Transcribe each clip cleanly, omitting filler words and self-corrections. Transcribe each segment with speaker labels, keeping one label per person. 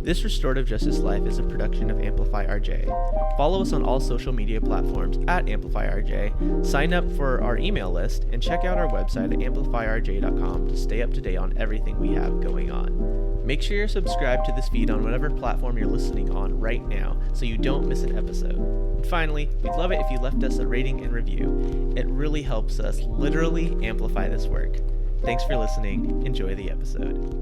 Speaker 1: This Restorative Justice Life is a production of Amplify RJ. Follow us on all social media platforms at Amplify RJ, sign up for our email list, and check out our website at amplifyrj.com to stay up to date on everything we have going on. Make sure you're subscribed to this feed on whatever platform you're listening on right now so you don't miss an episode. And finally, we'd love it if you left us a rating and review. It really helps us literally amplify this work. Thanks for listening. Enjoy the episode.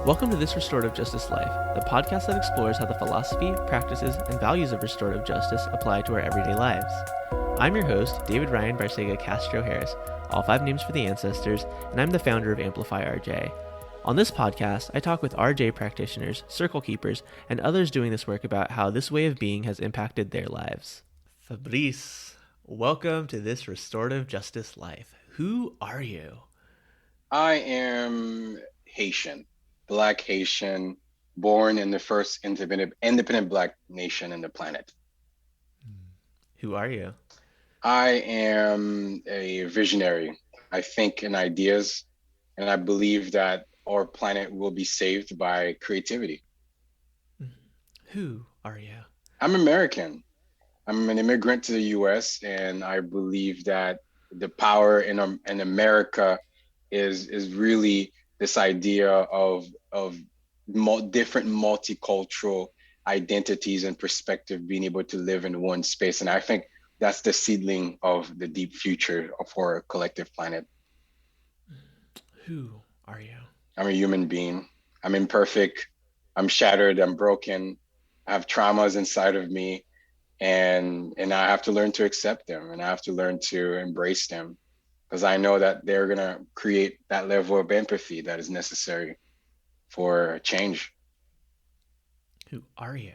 Speaker 1: Welcome to This Restorative Justice Life, the podcast that explores how the philosophy, practices, and values of restorative justice apply to our everyday lives. I'm your host, David Ryan Barcega Castro Harris, all 5 names for the ancestors, and I'm the founder of Amplify RJ. On this podcast, I talk with RJ practitioners, circle keepers, and others doing this work about how this way of being has impacted their lives. Fabrice, welcome to This Restorative Justice Life. Who are you?
Speaker 2: I am Haitian. Black Haitian, born in the first independent Black nation in the planet.
Speaker 1: Who are you?
Speaker 2: I am a visionary. I think in ideas, and I believe that our planet will be saved by creativity.
Speaker 1: Who are you?
Speaker 2: I'm American. I'm an immigrant to the US, and I believe that the power in America is really this idea of different multicultural identities and perspective being able to live in one space. And I think that's the seedling of the deep future of our collective planet.
Speaker 1: Who are you?
Speaker 2: I'm a human being. I'm imperfect. I'm shattered. I'm broken. I have traumas inside of me. And I have to learn to accept them, and I have to learn to embrace them, because I know that they're going to create that level of empathy that is necessary for change.
Speaker 1: Who are you?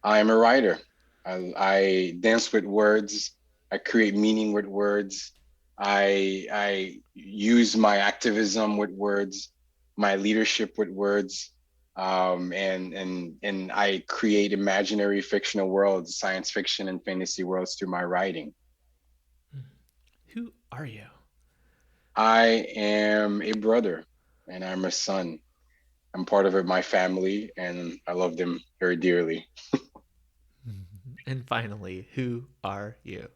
Speaker 2: I am a writer. I dance with words. I create meaning with words. I use my activism with words, my leadership with words, and I create imaginary fictional worlds, science fiction and fantasy worlds through my writing.
Speaker 1: Who are you?
Speaker 2: I am a brother, and I'm a son. I'm part of my family, and I love them very dearly.
Speaker 1: And finally, who are you?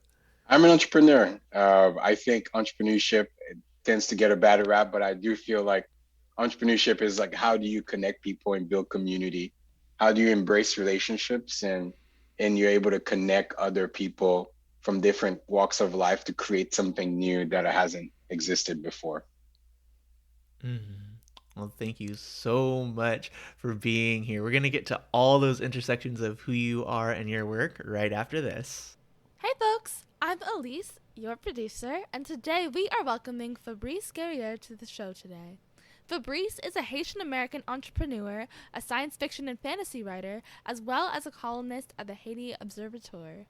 Speaker 2: I'm an entrepreneur. I think entrepreneurship tends to get a bad rap, but I do feel like entrepreneurship is like, how do you connect people and build community? How do you embrace relationships and you're able to connect other people from different walks of life to create something new that hasn't existed before?
Speaker 1: Well, thank you so much for being here. We're going to get to all those intersections of who you are and your work right after this.
Speaker 3: Hey folks, I'm Elise, your producer, and today we are welcoming Fabrice Guerrier to the show today. Fabrice is a Haitian-American entrepreneur, a science fiction and fantasy writer, as well as a columnist at the Haïti Observateur.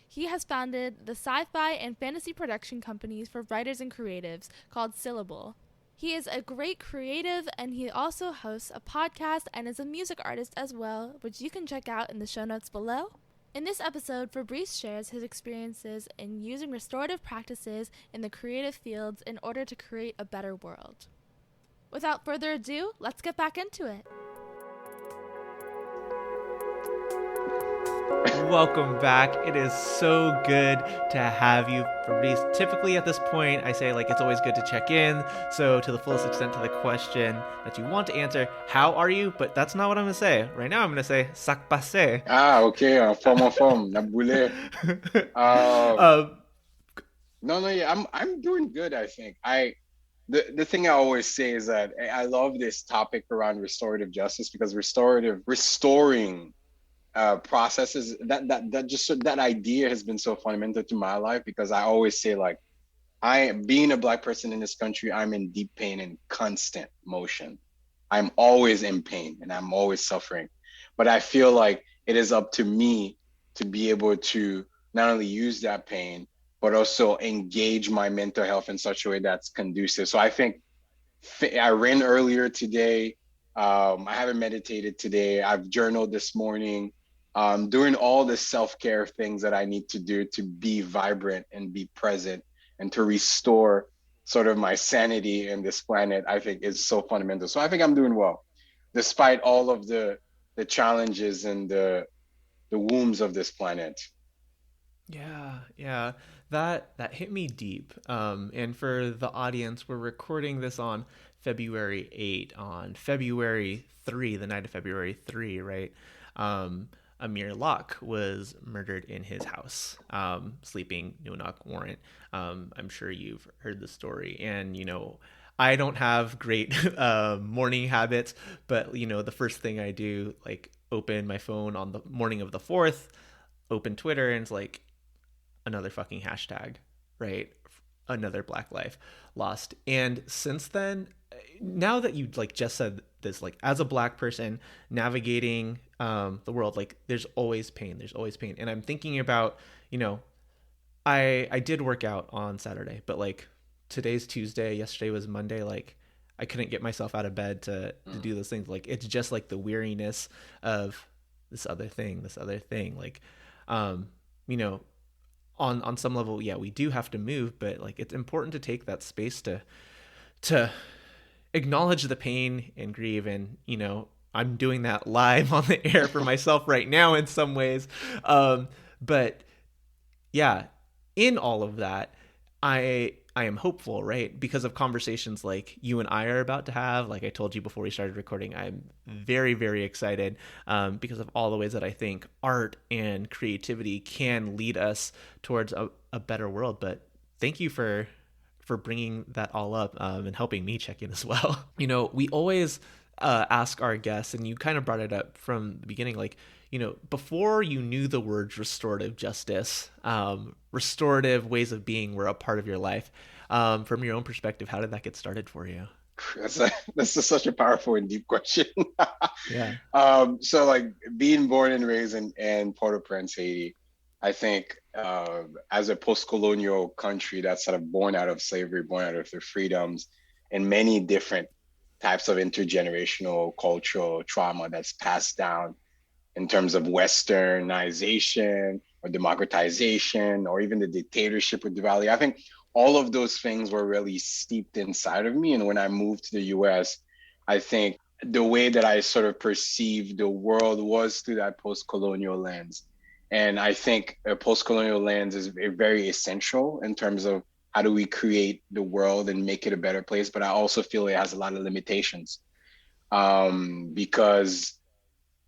Speaker 3: He has founded the sci-fi and fantasy production companies for writers and creatives called Syllble. He is a great creative, and he also hosts a podcast and is a music artist as well, which you can check out in the show notes below. In this episode, Fabrice shares his experiences in using restorative practices in the creative fields in order to create a better world. Without further ado, let's get back into it.
Speaker 1: Welcome back. It is so good to have you, Fabrice. Typically at this point, I say it's always good to check in. So to the fullest extent to the question that you want to answer, how are you? But that's not what I'm going to say. Right now I'm going to say, sak passe.
Speaker 2: Okay. Forme, na boule. No, I'm doing good, I think. The thing I always say is that I love this topic around restorative justice, because restoring processes, that idea has been so fundamental to my life, because I always say, being a Black person in this country, I'm in deep pain and constant motion. I'm always in pain and I'm always suffering. But I feel like it is up to me to be able to not only use that pain, but also engage my mental health in such a way that's conducive. So I think I ran earlier today. I haven't meditated today. I've journaled this morning. Doing all the self-care things that I need to do to be vibrant and be present and to restore sort of my sanity in this planet, I think is so fundamental. So I think I'm doing well, despite all of the challenges and the wombs of this planet.
Speaker 1: Yeah. That hit me deep. And for the audience, we're recording this on February 8. On February 3, the night of February 3, right? Amir Locke was murdered in his house, sleeping no knock warrant. I'm sure you've heard the story, and I don't have great morning habits, but the first thing I do, like, open my phone on the morning of the 4th, open Twitter, and it's like another fucking hashtag, right? Another Black life lost. And since then, now that you like just said this, like, as a Black person navigating the world, like, there's always pain, and I'm thinking about, I did work out on Saturday, but like, today's Tuesday, yesterday was Monday, like, I couldn't get myself out of bed to do those things. Like, it's just like the weariness of this other thing, like, on some level, yeah, we do have to move, but like, it's important to take that space to acknowledge the pain and grieve. And I'm doing that live on the air for myself right now in some ways, but yeah, in all of that, I am hopeful, right? Because of conversations like you and I are about to have. Like I told you before we started recording, I'm very, very excited because of all the ways that I think art and creativity can lead us towards a better world. But thank you for bringing that all up and helping me check in as well. We always ask our guests, and you kind of brought it up from the beginning, like, before you knew the words restorative justice, restorative ways of being were a part of your life. From your own perspective, how did that get started for you?
Speaker 2: That's such a powerful and deep question.
Speaker 1: Yeah.
Speaker 2: So like, being born and raised in Port-au-Prince, Haiti, I think as a post-colonial country that's sort of born out of slavery, born out of their freedoms, and many different types of intergenerational cultural trauma that's passed down in terms of westernization or democratization, or even the dictatorship with Diwali. I think all of those things were really steeped inside of me. And when I moved to the US, I think the way that I sort of perceived the world was through that post-colonial lens. And I think a post-colonial lens is very essential in terms of how do we create the world and make it a better place. But I also feel it has a lot of limitations because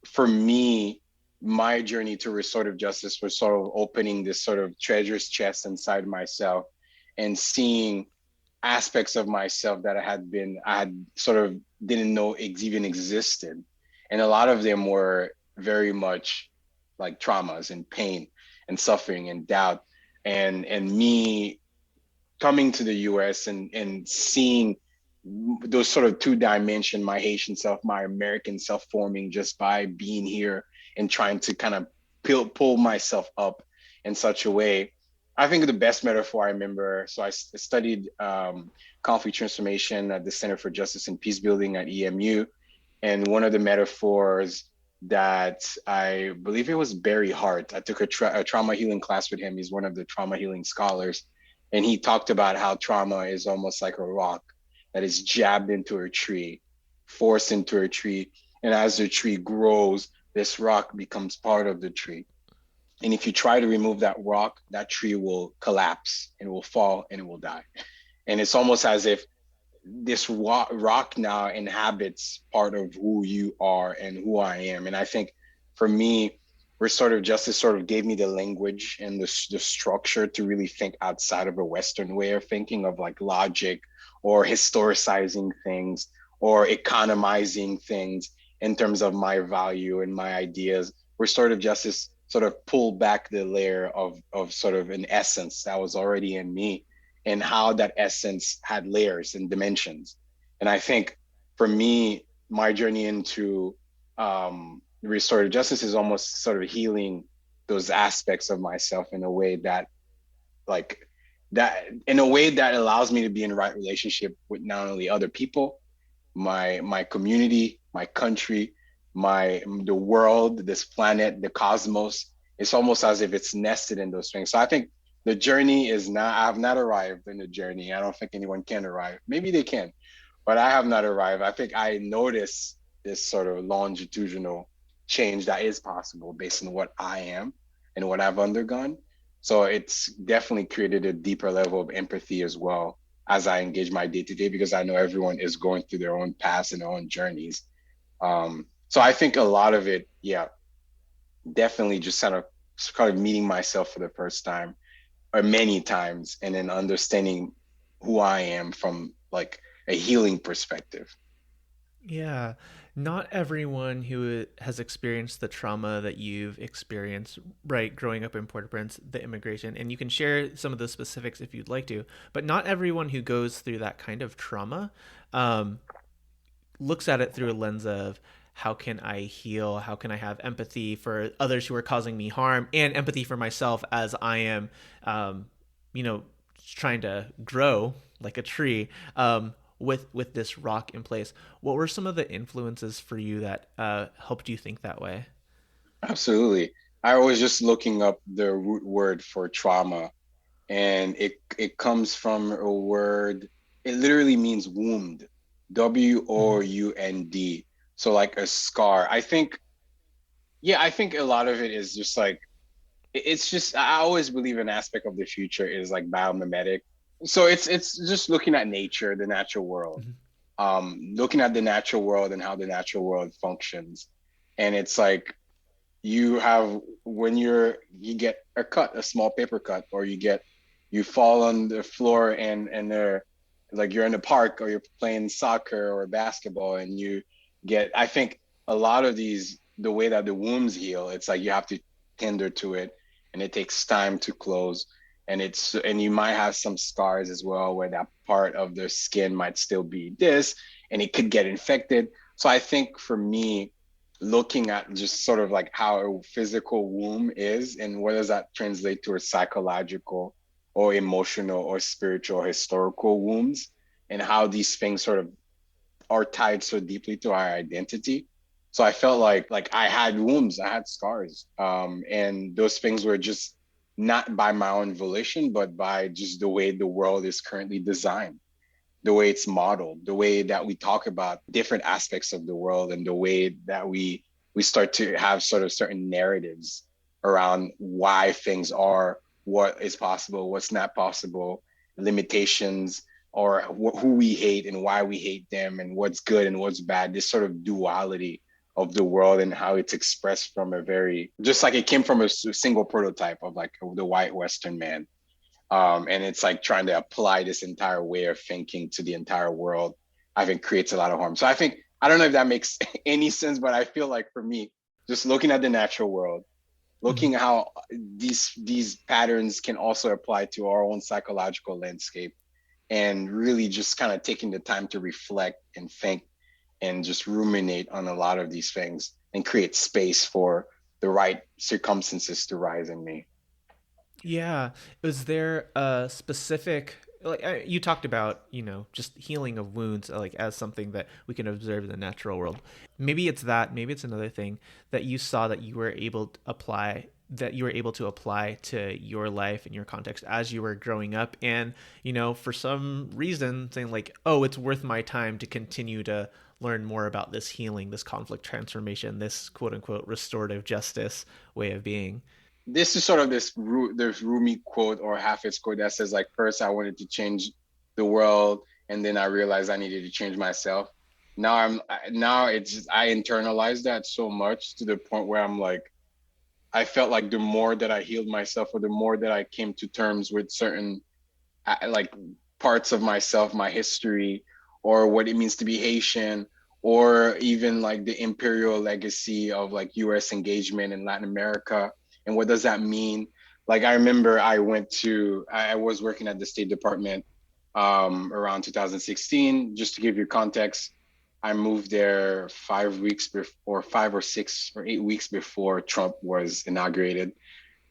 Speaker 2: for me, my journey to restorative justice was sort of opening this sort of treasure's chest inside myself and seeing aspects of myself that I had sort of didn't know even existed. And a lot of them were very much like traumas and pain and suffering and doubt. And me coming to the US and seeing those sort of two-dimension, my Haitian self, my American self forming just by being here and trying to kind of pull myself up in such a way. I think the best metaphor I remember, so I studied conflict transformation at the Center for Justice and Peace Building at EMU. And one of the metaphors that I believe it was Barry Hart, I took a trauma healing class with him. He's one of the trauma healing scholars. And he talked about how trauma is almost like a rock that is jabbed into a tree, forced into a tree. And as the tree grows, this rock becomes part of the tree. And if you try to remove that rock, that tree will collapse and it will fall and it will die. And it's almost as if this rock now inhabits part of who you are and who I am. And I think for me, restorative justice sort of gave me the language and the structure to really think outside of a Western way of thinking, of like logic or historicizing things or economizing things in terms of my value and my ideas. Restorative justice sort of pulled back the layer of sort of an essence that was already in me and how that essence had layers and dimensions. And I think for me, my journey into restorative justice is almost sort of healing those aspects of myself in a way that allows me to be in the right relationship with not only other people, my community, my country, the world, this planet, the cosmos. It's almost as if it's nested in those things. So I think The journey is not, I have not arrived in the journey. I don't think anyone can arrive. Maybe they can, but I have not arrived. I think I notice this sort of longitudinal change that is possible based on what I am and what I've undergone. So it's definitely created a deeper level of empathy as well as I engage my day to day, because I know everyone is going through their own paths and their own journeys. So I think a lot of it, yeah, definitely just kind of meeting myself for the first time or many times, and then understanding who I am from like a healing perspective.
Speaker 1: Yeah, not everyone who has experienced the trauma that you've experienced, right, growing up in Port-au-Prince, the immigration, and you can share some of the specifics if you'd like to, but not everyone who goes through that kind of trauma um, looks at it through a lens of how can I heal? How can I have empathy for others who are causing me harm, and empathy for myself as I am, you know, trying to grow like a tree with this rock in place. What were some of the influences for you that helped you think that way?
Speaker 2: Absolutely. I was just looking up the root word for trauma, and it comes from a word. It literally means wound, WOUND. So like a scar. I think, yeah, I think a lot of it is just like, it's just, I always believe an aspect of the future is like biomimetic. So it's just looking at nature, the natural world,
Speaker 1: Mm-hmm.
Speaker 2: looking at the natural world and how the natural world functions. And it's like, you have, when you get a cut, a small paper cut, or you fall on the floor, and they're like, you're in the park or you're playing soccer or basketball, and you get, I think a lot of these, the way that the wounds heal, it's like you have to tender to it, and it takes time to close. And you might have some scars as well, where that part of the skin might still be this, and it could get infected. So I think for me, looking at just sort of like how a physical womb is, and what does that translate to a psychological or emotional or spiritual historical wombs, and how these things sort of are tied so deeply to our identity. So I felt like I had wounds, I had scars, and those things were just not by my own volition, but by just the way the world is currently designed, the way it's modeled, the way that we talk about different aspects of the world, and the way that we start to have sort of certain narratives around why things are, what is possible, what's not possible, limitations, or who we hate and why we hate them, and what's good and what's bad. This sort of duality of the world, and how it's expressed from a very, just like it came from a single prototype of like the white Western man. And it's like trying to apply this entire way of thinking to the entire world, I think creates a lot of harm. So I think, I don't know if that makes any sense, but I feel like for me, just looking at the natural world,
Speaker 1: Mm-hmm.
Speaker 2: looking how these patterns can also apply to our own psychological landscape, and really just kind of taking the time to reflect and think and just ruminate on a lot of these things, and create space for the right circumstances to rise in me.
Speaker 1: Yeah. Was there a specific, like you talked about, just healing of wounds, like as something that we can observe in the natural world. Maybe it's that, maybe it's another thing that you saw that you were able to apply to your life and your context as you were growing up. And, for some reason saying like, oh, it's worth my time to continue to learn more about this healing, this conflict transformation, this quote unquote restorative justice way of being.
Speaker 2: This is sort of this Rumi quote, or Hafiz quote, that says like, first I wanted to change the world, and then I realized I needed to change myself. Now it's just, I internalized that so much to the point where I'm like, I felt like the more that I healed myself, or the more that I came to terms with certain like parts of myself, my history, or what it means to be Haitian, or even like the imperial legacy of like US engagement in Latin America, and what does that mean. Like I remember I was working at the State Department around 2016. Just to give you context, I moved there 5 weeks before, 5 or 6 or 8 weeks before Trump was inaugurated.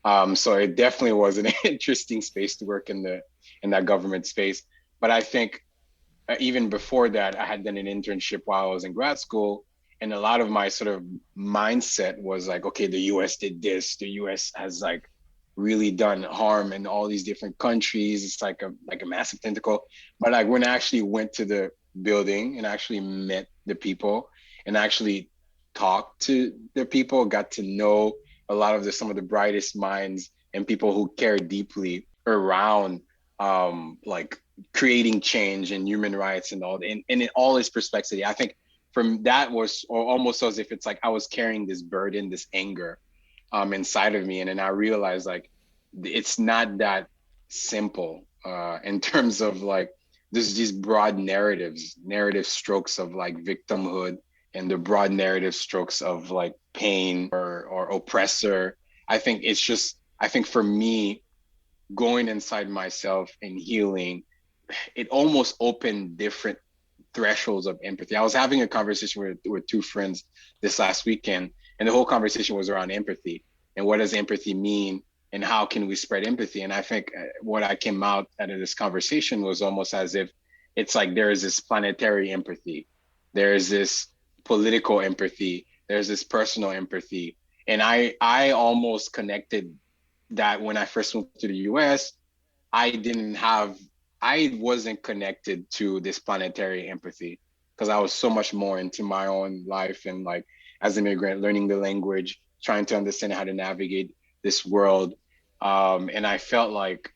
Speaker 2: So it definitely was an interesting space to work in that government space. But I think even before that, I had done an internship while I was in grad school, and a lot of my sort of mindset was like, okay, the U.S. did this. The U.S. has like really done harm in all these different countries. It's like a massive tentacle. But like when I actually went to the building and actually met the people and actually talked to the people, got to know a lot of some of the brightest minds and people who care deeply around like creating change and human rights and all, and in all its perspective. I think from that was almost as if it's like I was carrying this burden, this anger inside of me. And then I realized like it's not that simple in terms of like there's these broad narrative strokes of like victimhood and the broad narrative strokes of like pain or oppressor. I think for me, going inside myself and healing, it almost opened different thresholds of empathy. I was having a conversation with two friends this last weekend, and the whole conversation was around empathy and what does empathy mean and how can we spread empathy. And I think what I came out of this conversation was almost as if it's like there is this planetary empathy, there is this political empathy, there's this personal empathy. And I almost connected that when I first moved to the US, I wasn't connected to this planetary empathy because I was so much more into my own life and like as an immigrant, learning the language, trying to understand how to navigate this world. And I felt like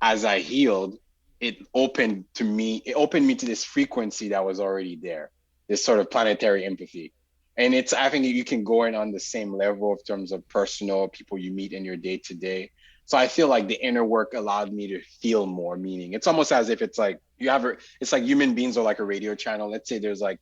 Speaker 2: as I healed, it opened me to this frequency that was already there, this sort of planetary empathy. And I think you can go in on the same level in terms of personal people you meet in your day to day. So I feel like the inner work allowed me to feel more meaning. It's almost as if it's like it's like human beings are like a radio channel. Let's say there's like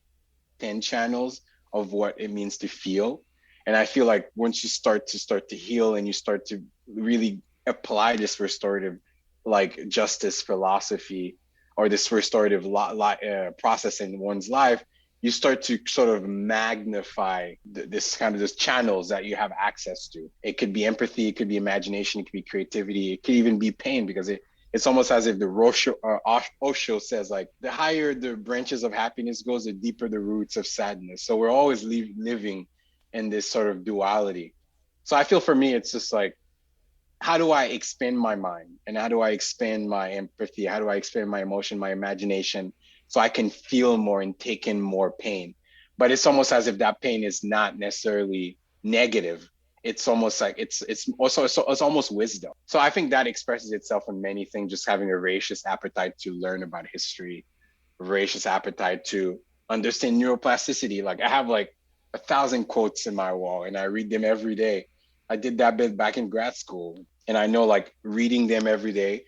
Speaker 2: 10 channels of what it means to feel. And I feel like once you start to heal and you start to really apply this restorative like justice philosophy or this restorative process in one's life, you start to sort of magnify this channels that you have access to. It could be empathy, it could be imagination, it could be creativity, it could even be pain, because it's almost as if Osho says, like, the higher the branches of happiness goes, the deeper the roots of sadness. So we're always living in this sort of duality. So I feel for me, it's just like, how do I expand my mind? And how do I expand my empathy? How do I expand my emotion, my imagination, so I can feel more and take in more pain? But it's almost as if that pain is not necessarily negative. It's almost like it's almost wisdom. So I think that expresses itself in many things, just having a voracious appetite to learn about history, a voracious appetite to understand neuroplasticity. Like I have like 1,000 quotes in my wall and I read them every day. I did that bit back in grad school. And I know, like, reading them every day,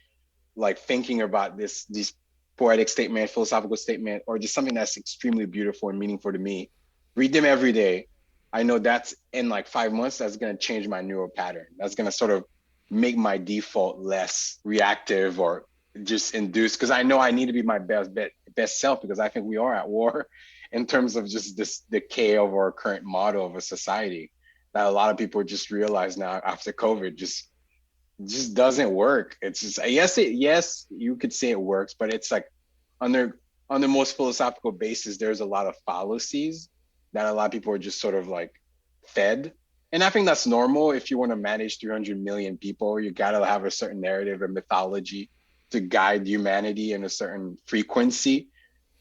Speaker 2: like thinking about these poetic statement, philosophical statement, or just something that's extremely beautiful and meaningful to me, read them every day. I know that's in like 5 months, that's going to change my neural pattern. That's going to sort of make my default less reactive or just induced, because I know I need to be my best self, because I think we are at war in terms of just this decay of our current model of a society that a lot of people just realize now after COVID just doesn't work. It's just, yes, you could say it works, but it's like on the most philosophical basis, there's a lot of fallacies that a lot of people are just sort of like fed. And I think that's normal. If you want to manage 300 million people, you got to have a certain narrative and mythology to guide humanity in a certain frequency.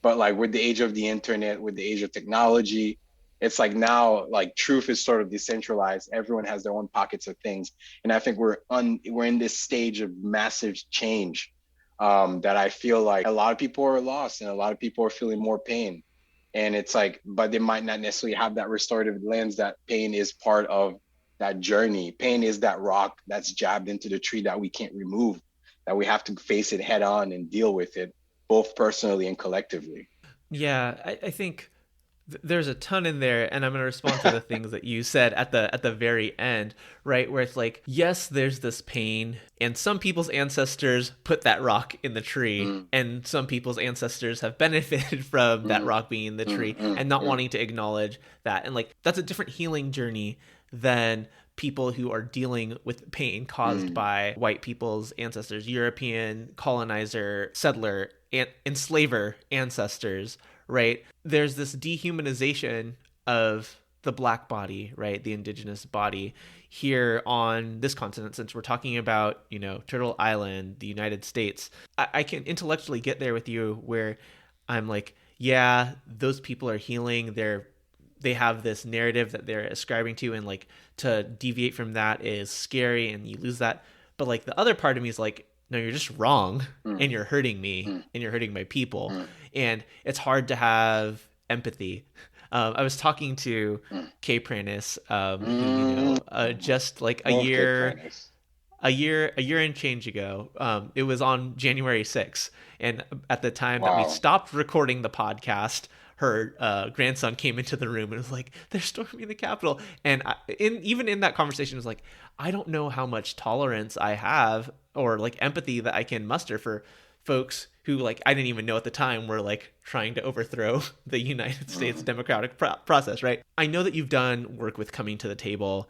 Speaker 2: But like with the age of the internet, with the age of technology, it's like now, like, truth is sort of decentralized. Everyone has their own pockets of things. And I think we're in this stage of massive change that I feel like a lot of people are lost and a lot of people are feeling more pain. And it's like, but they might not necessarily have that restorative lens that pain is part of that journey. Pain is that rock that's jabbed into the tree that we can't remove, that we have to face it head on and deal with it, both personally and collectively.
Speaker 1: Yeah, I think there's a ton in there, and I'm going to respond to the things that you said at the very end, right? Where it's like, yes, there's this pain, and some people's ancestors put that rock in the tree, and some people's ancestors have benefited from that rock being in the tree and not wanting to acknowledge that. And like, that's a different healing journey than people who are dealing with pain caused by white people's ancestors, European colonizer, settler, and enslaver ancestors, right? There's this dehumanization of the Black body, right, the indigenous body here on this continent, since we're talking about, Turtle Island, the United States, I can intellectually get there with you where I'm like, yeah, those people are healing. They have this narrative that they're ascribing to, and like to deviate from that is scary and you lose that. But like the other part of me is like, no, you're just wrong and you're hurting me and you're hurting my people. And it's hard to have empathy. I was talking to Kay Pranis, who, just like a year and change ago. It was on January 6th. And at the time that we stopped recording the podcast, her grandson came into the room and was like, they're storming the Capitol. And even in that conversation, it was like, I don't know how much tolerance I have or like empathy that I can muster for folks who, like, I didn't even know at the time were like trying to overthrow the United States democratic process, right? I know that you've done work with Coming to the Table,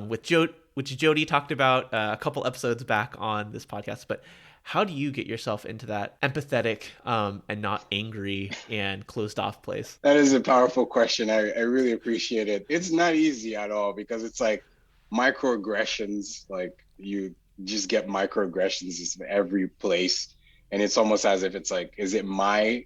Speaker 1: which Jody talked about a couple episodes back on this podcast, but how do you get yourself into that empathetic and not angry and closed off place?
Speaker 2: That is a powerful question. I really appreciate it. It's not easy at all because it's like microaggressions, like you just get microaggressions in every place. And it's almost as if it's like, is it my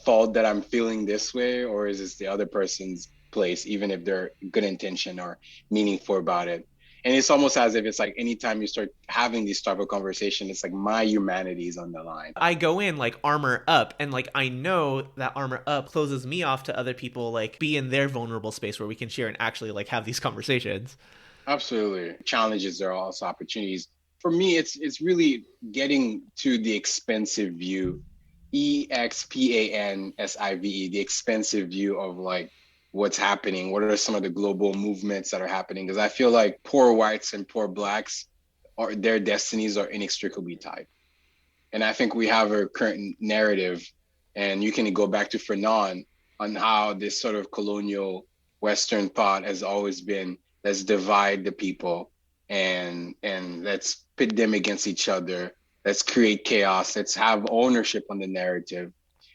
Speaker 2: fault that I'm feeling this way, or is this the other person's place, even if they're good intention or meaningful about it? And it's almost as if it's like anytime you start having these type of conversation, it's like my humanity is on the line.
Speaker 1: I go in like armor up, and like I know that armor up closes me off to other people, like be in their vulnerable space where we can share and actually like have these conversations.
Speaker 2: Absolutely. Challenges are also opportunities. For me, it's really getting to the expensive view, EXPANSIVE, the expensive view of like what's happening. What are some of the global movements that are happening? Because I feel like poor whites and poor blacks, their destinies are inextricably tied. And I think we have a current narrative, and you can go back to Fanon on how this sort of colonial Western thought has always been, let's divide the people and let's pit them against each other. Let's create chaos. Let's have ownership on the narrative,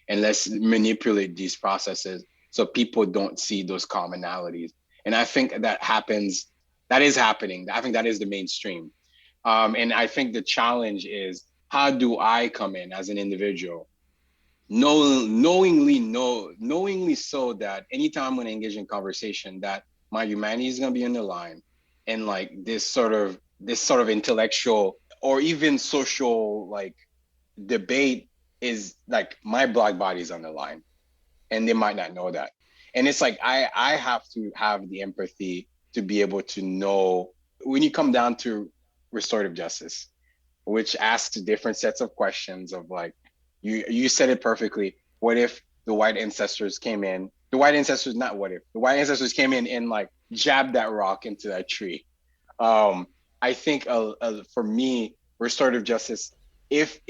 Speaker 2: and let's manipulate these processes so people don't see those commonalities. And I think that is happening. I think that is the mainstream. And I think the challenge is, how do I come in as an individual, knowingly so that anytime I'm going to engage in conversation, that my humanity is going to be on the line, and like this sort of intellectual or even social like debate is like my Black body is on the line, and they might not know that. And it's like I have to have the empathy to be able to know when you come down to restorative justice, which asks different sets of questions of like, you said it perfectly. What if the white ancestors came in? The white ancestors came in and like jabbed that rock into that tree. I think for me, restorative justice, if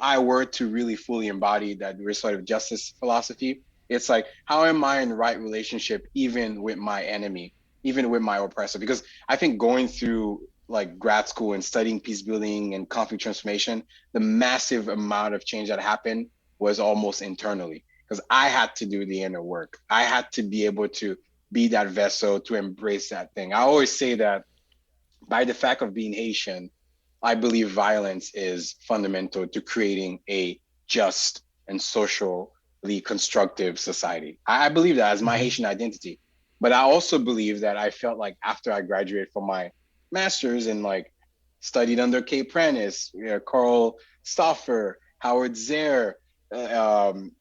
Speaker 2: I were to really fully embody that restorative justice philosophy, it's like, how am I in the right relationship even with my enemy, even with my oppressor? Because I think going through like grad school and studying peace building and conflict transformation, the massive amount of change that happened was almost internally, because I had to do the inner work. I had to be able to be that vessel to embrace that thing. I always say that by the fact of being Haitian, I believe violence is fundamental to creating a just and socially constructive society. I believe that as my Haitian identity. But I also believe that I felt like after I graduated from my master's and like studied under Kay Pranis, Carl Stauffer, Howard Zare, Jane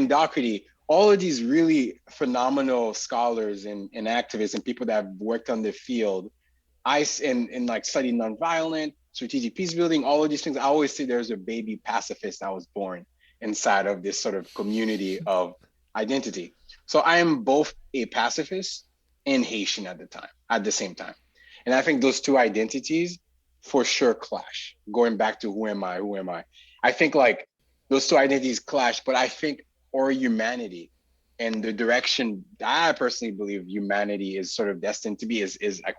Speaker 2: Doherty, all of these really phenomenal scholars and activists and people that have worked on the field, and like studied nonviolent, strategic peace building, all of these things. I always say there's a baby pacifist that was born inside of this sort of community of identity. So I am both a pacifist and Haitian at the same time. And I think those two identities for sure clash. Going back to who am I? I think like those two identities clash, but I think our humanity and the direction I personally believe humanity is sort of destined to be is like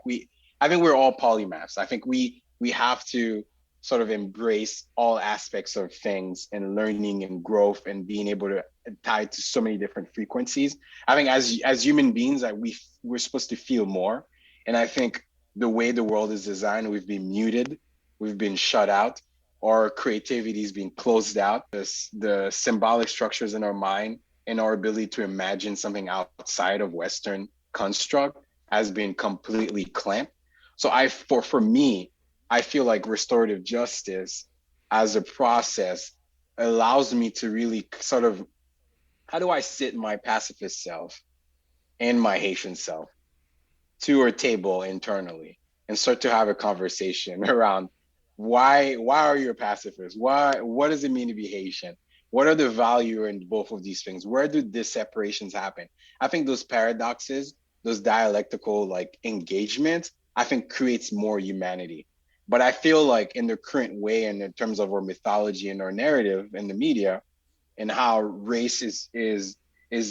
Speaker 2: I think we're all polymaths. I think we have to sort of embrace all aspects of things and learning and growth and being able to tied to so many different frequencies. I think as human beings, like we're supposed to feel more. And I think the way the world is designed, we've been muted, we've been shut out, our creativity is being closed out. The symbolic structures in our mind and our ability to imagine something outside of Western construct has been completely clamped. So for me, I feel like restorative justice as a process allows me to really sort of, how do I sit my pacifist self and my Haitian self to a table internally and start to have a conversation around why are you a pacifist? What does it mean to be Haitian? What are the value in both of these things? Where do these separations happen? I think those paradoxes, those dialectical like engagements, I think creates more humanity. But I feel like in the current way and in terms of our mythology and our narrative in the media and how race is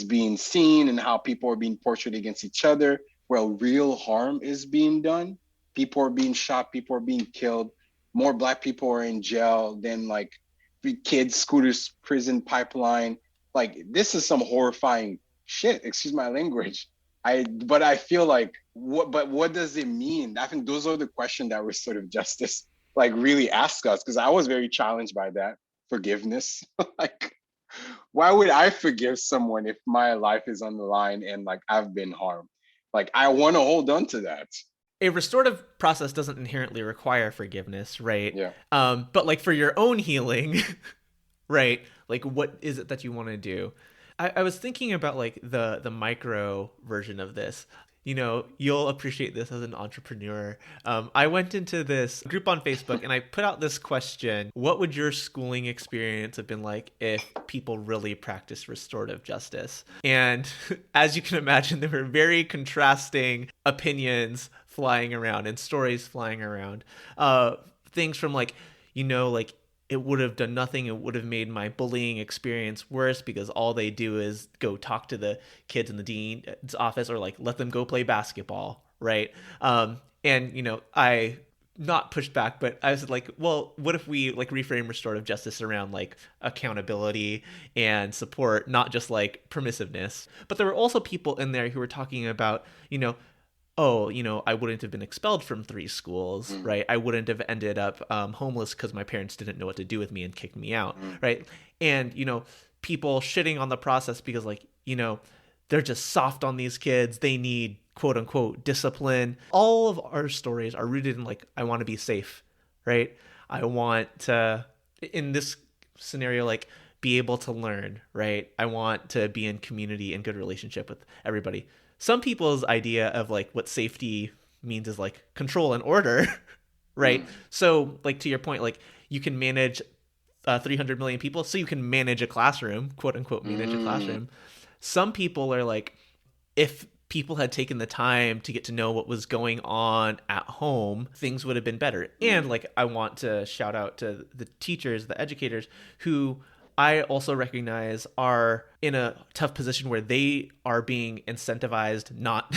Speaker 2: being seen and how people are being portrayed against each other, well, real harm is being done. People are being shot, people are being killed. More Black people are in jail than like kids, scooters, prison pipeline. Like this is some horrifying shit, excuse my language. But I feel like what does it mean? I think those are the questions that restorative justice like really ask us, because I was very challenged by that. Forgiveness. Like, why would I forgive someone if my life is on the line and like I've been harmed? Like I want to hold on to that.
Speaker 1: A restorative process doesn't inherently require forgiveness, right?
Speaker 2: Yeah.
Speaker 1: But like for your own healing, right? Like what is it that you want to do? I was thinking about like the micro version of this. You know, you'll appreciate this as an entrepreneur. I went into this group on Facebook and I put out this question: what would your schooling experience have been like if people really practiced restorative justice? And as you can imagine, there were very contrasting opinions flying around and stories flying around. Things from like, you know, like it would have done nothing. It would have made my bullying experience worse because all they do is go talk to the kids in the dean's office or like let them go play basketball, right? And, you know, I not pushed back, but I was like, well, what if we like reframe restorative justice around like accountability and support, not just like permissiveness? But there were also people in there who were talking about, you know, oh, you know, I wouldn't have been expelled from 3 schools, right? I wouldn't have ended up homeless because my parents didn't know what to do with me and kicked me out, right? And, you know, people shitting on the process because, like, you know, they're just soft on these kids. They need, quote unquote, discipline. All of our stories are rooted in, like, I want to be safe, right? I want to, in this scenario, like, be able to learn, right? I want to be in community and good relationship with everybody. Some people's idea of like what safety means is like control and order, right? So like to your point, like you can manage 300 million people, so you can manage a classroom, quote unquote, manage a classroom. Some people are like, if people had taken the time to get to know what was going on at home, things would have been better. And like, I want to shout out to the teachers, the educators who I also recognize are in a tough position where they are being incentivized not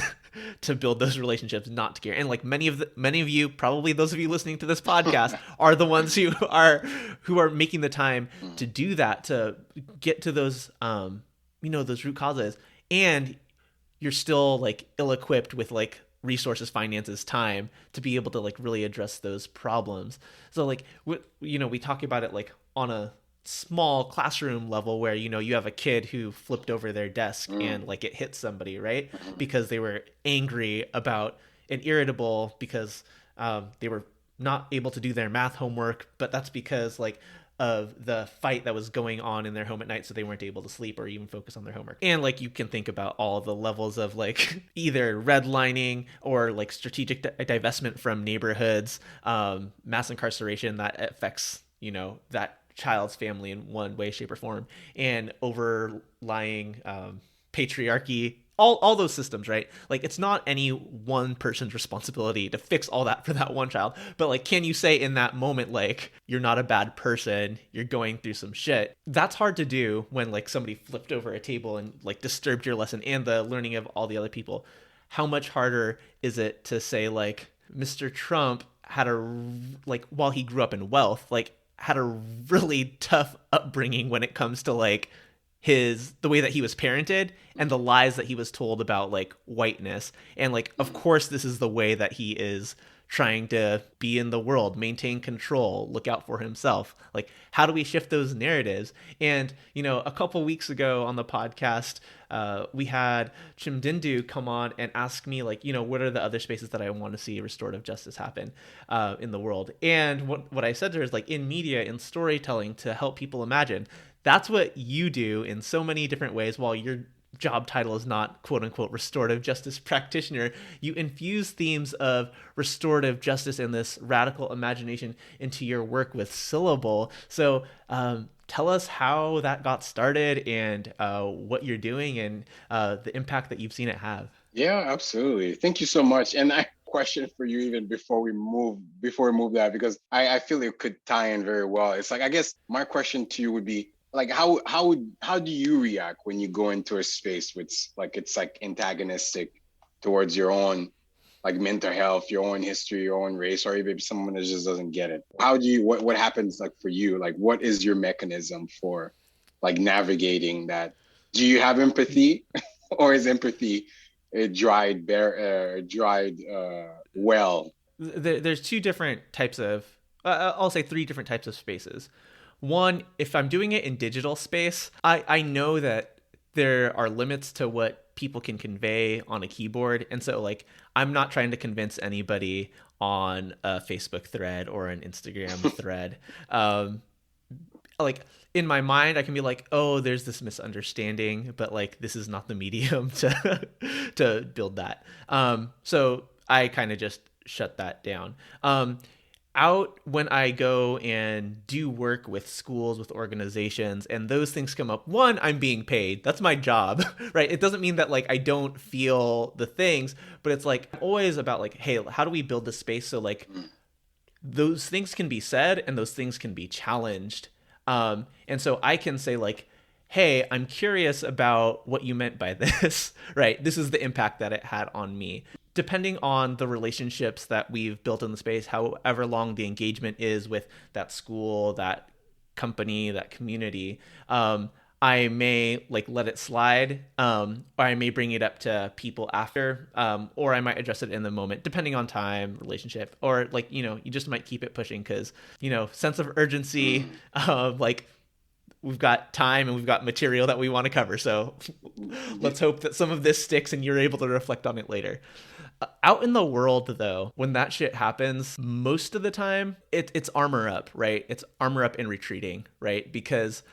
Speaker 1: to build those relationships, not to care. And like many of you, probably those of you listening to this podcast, are the ones who are making the time to do that, to get to those you know, those root causes. And you're still like ill-equipped with like resources, finances, time to be able to like really address those problems. So like you know, we talk about it like on a small classroom level where, you know, you have a kid who flipped over their desk and like it hit somebody, right? Because they were angry about and irritable because they were not able to do their math homework, but that's because like of the fight that was going on in their home at night, so they weren't able to sleep or even focus on their homework. And like you can think about all the levels of like either redlining or like strategic divestment from neighborhoods, mass incarceration that affects, you know, that child's family in one way, shape, or form, and overlying patriarchy, all those systems, right? Like it's not any one person's responsibility to fix all that for that one child, but like, can you say in that moment, like, you're not a bad person, you're going through some shit? That's hard to do when like somebody flipped over a table and like disturbed your lesson and the learning of all the other people. How much harder is it to say like Mr. Trump had like while he grew up in wealth, like had a really tough upbringing when it comes to like the way that he was parented and the lies that he was told about like whiteness. And like, of course, this is the way that he is trying to be in the world, maintain control, look out for himself. Like, how do we shift those narratives? And, you know, a couple weeks ago on the podcast, we had Chimdindu come on and ask me, like, you know, what are the other spaces that I want to see restorative justice happen in the world? And what I said to her is, like, in media, in storytelling, to help people imagine, that's what you do in so many different ways. While your job title is not quote unquote restorative justice practitioner, you infuse themes of restorative justice and this radical imagination into your work with Syllable. So tell us how that got started and what you're doing and the impact that you've seen it have.
Speaker 2: Yeah, absolutely. Thank you so much. And I have a question for you even before we move that, because I feel it could tie in very well. It's like, I guess my question to you would be, like, how do you react when you go into a space with it's antagonistic towards your own like mental health, your own history, your own race, or maybe someone that just doesn't get it? How do you what happens like for you? Like, what is your mechanism for like navigating that? Do you have empathy, or is empathy a dried well?
Speaker 1: There's two different types of I'll say three different types of spaces. One, if I'm doing it in digital space, I know that there are limits to what people can convey on a keyboard. And so, like, I'm not trying to convince anybody on a Facebook thread or an Instagram thread. Like, in my mind, I can be like, oh, there's this misunderstanding, but, like, this is not the medium to build that. So I kind of just shut that down. Out when I go and do work with schools, with organizations, and those things come up, one, I'm being paid. That's my job, right? It doesn't mean that like I don't feel the things, but it's like always about like, hey, how do we build this space so like those things can be said and those things can be challenged. And so I can say like, hey, I'm curious about what you meant by this, right? This is the impact that it had on me. Depending on the relationships that we've built in the space, however long the engagement is with that school, that company, that community, I may like let it slide, or I may bring it up to people after, or I might address it in the moment, depending on time, relationship, or like, you know, you just might keep it pushing because, you know, sense of urgency, like, we've got time and we've got material that we want to cover. So let's hope that some of this sticks and you're able to reflect on it later. Out in the world, though, when that shit happens, most of the time it's armor up, right? It's armor up and retreating, right? Because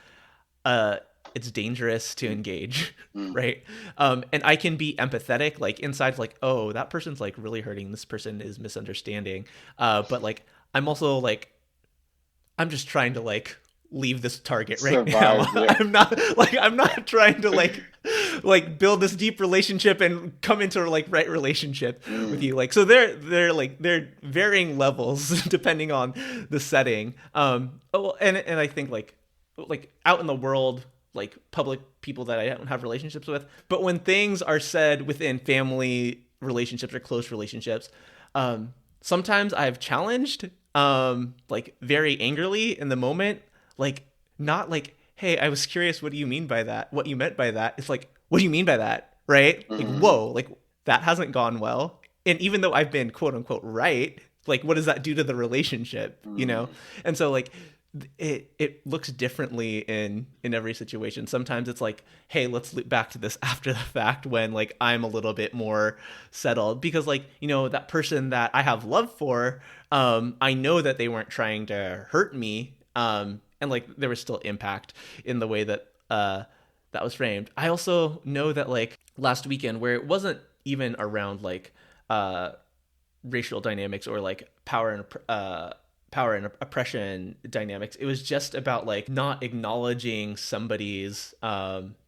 Speaker 1: it's dangerous to engage, right? And I can be empathetic, like inside, like, oh, that person's like really hurting. This person is misunderstanding. But like, I'm also like, I'm just trying to like leave this target right now. Yeah. I'm not trying to like build this deep relationship and come into like right relationship with you. Like, so they're varying levels depending on the setting. And I think like out in the world, like public people that I don't have relationships with, but when things are said within family relationships or close relationships, sometimes I've challenged, like very angrily in the moment. Like, not like, hey, I was curious, what do you mean by that? What you meant by that? It's like, what do you mean by that? Right? Like, whoa, like that hasn't gone well. And even though I've been quote unquote right, like what does that do to the relationship? You know? And so like it looks differently in every situation. Sometimes it's like, hey, let's loop back to this after the fact when like I'm a little bit more settled because like, you know, that person that I have love for, I know that they weren't trying to hurt me. And like there was still impact in the way that that was framed. I also know that like last weekend where it wasn't even around like racial dynamics or like power and oppression dynamics, it was just about like not acknowledging somebody's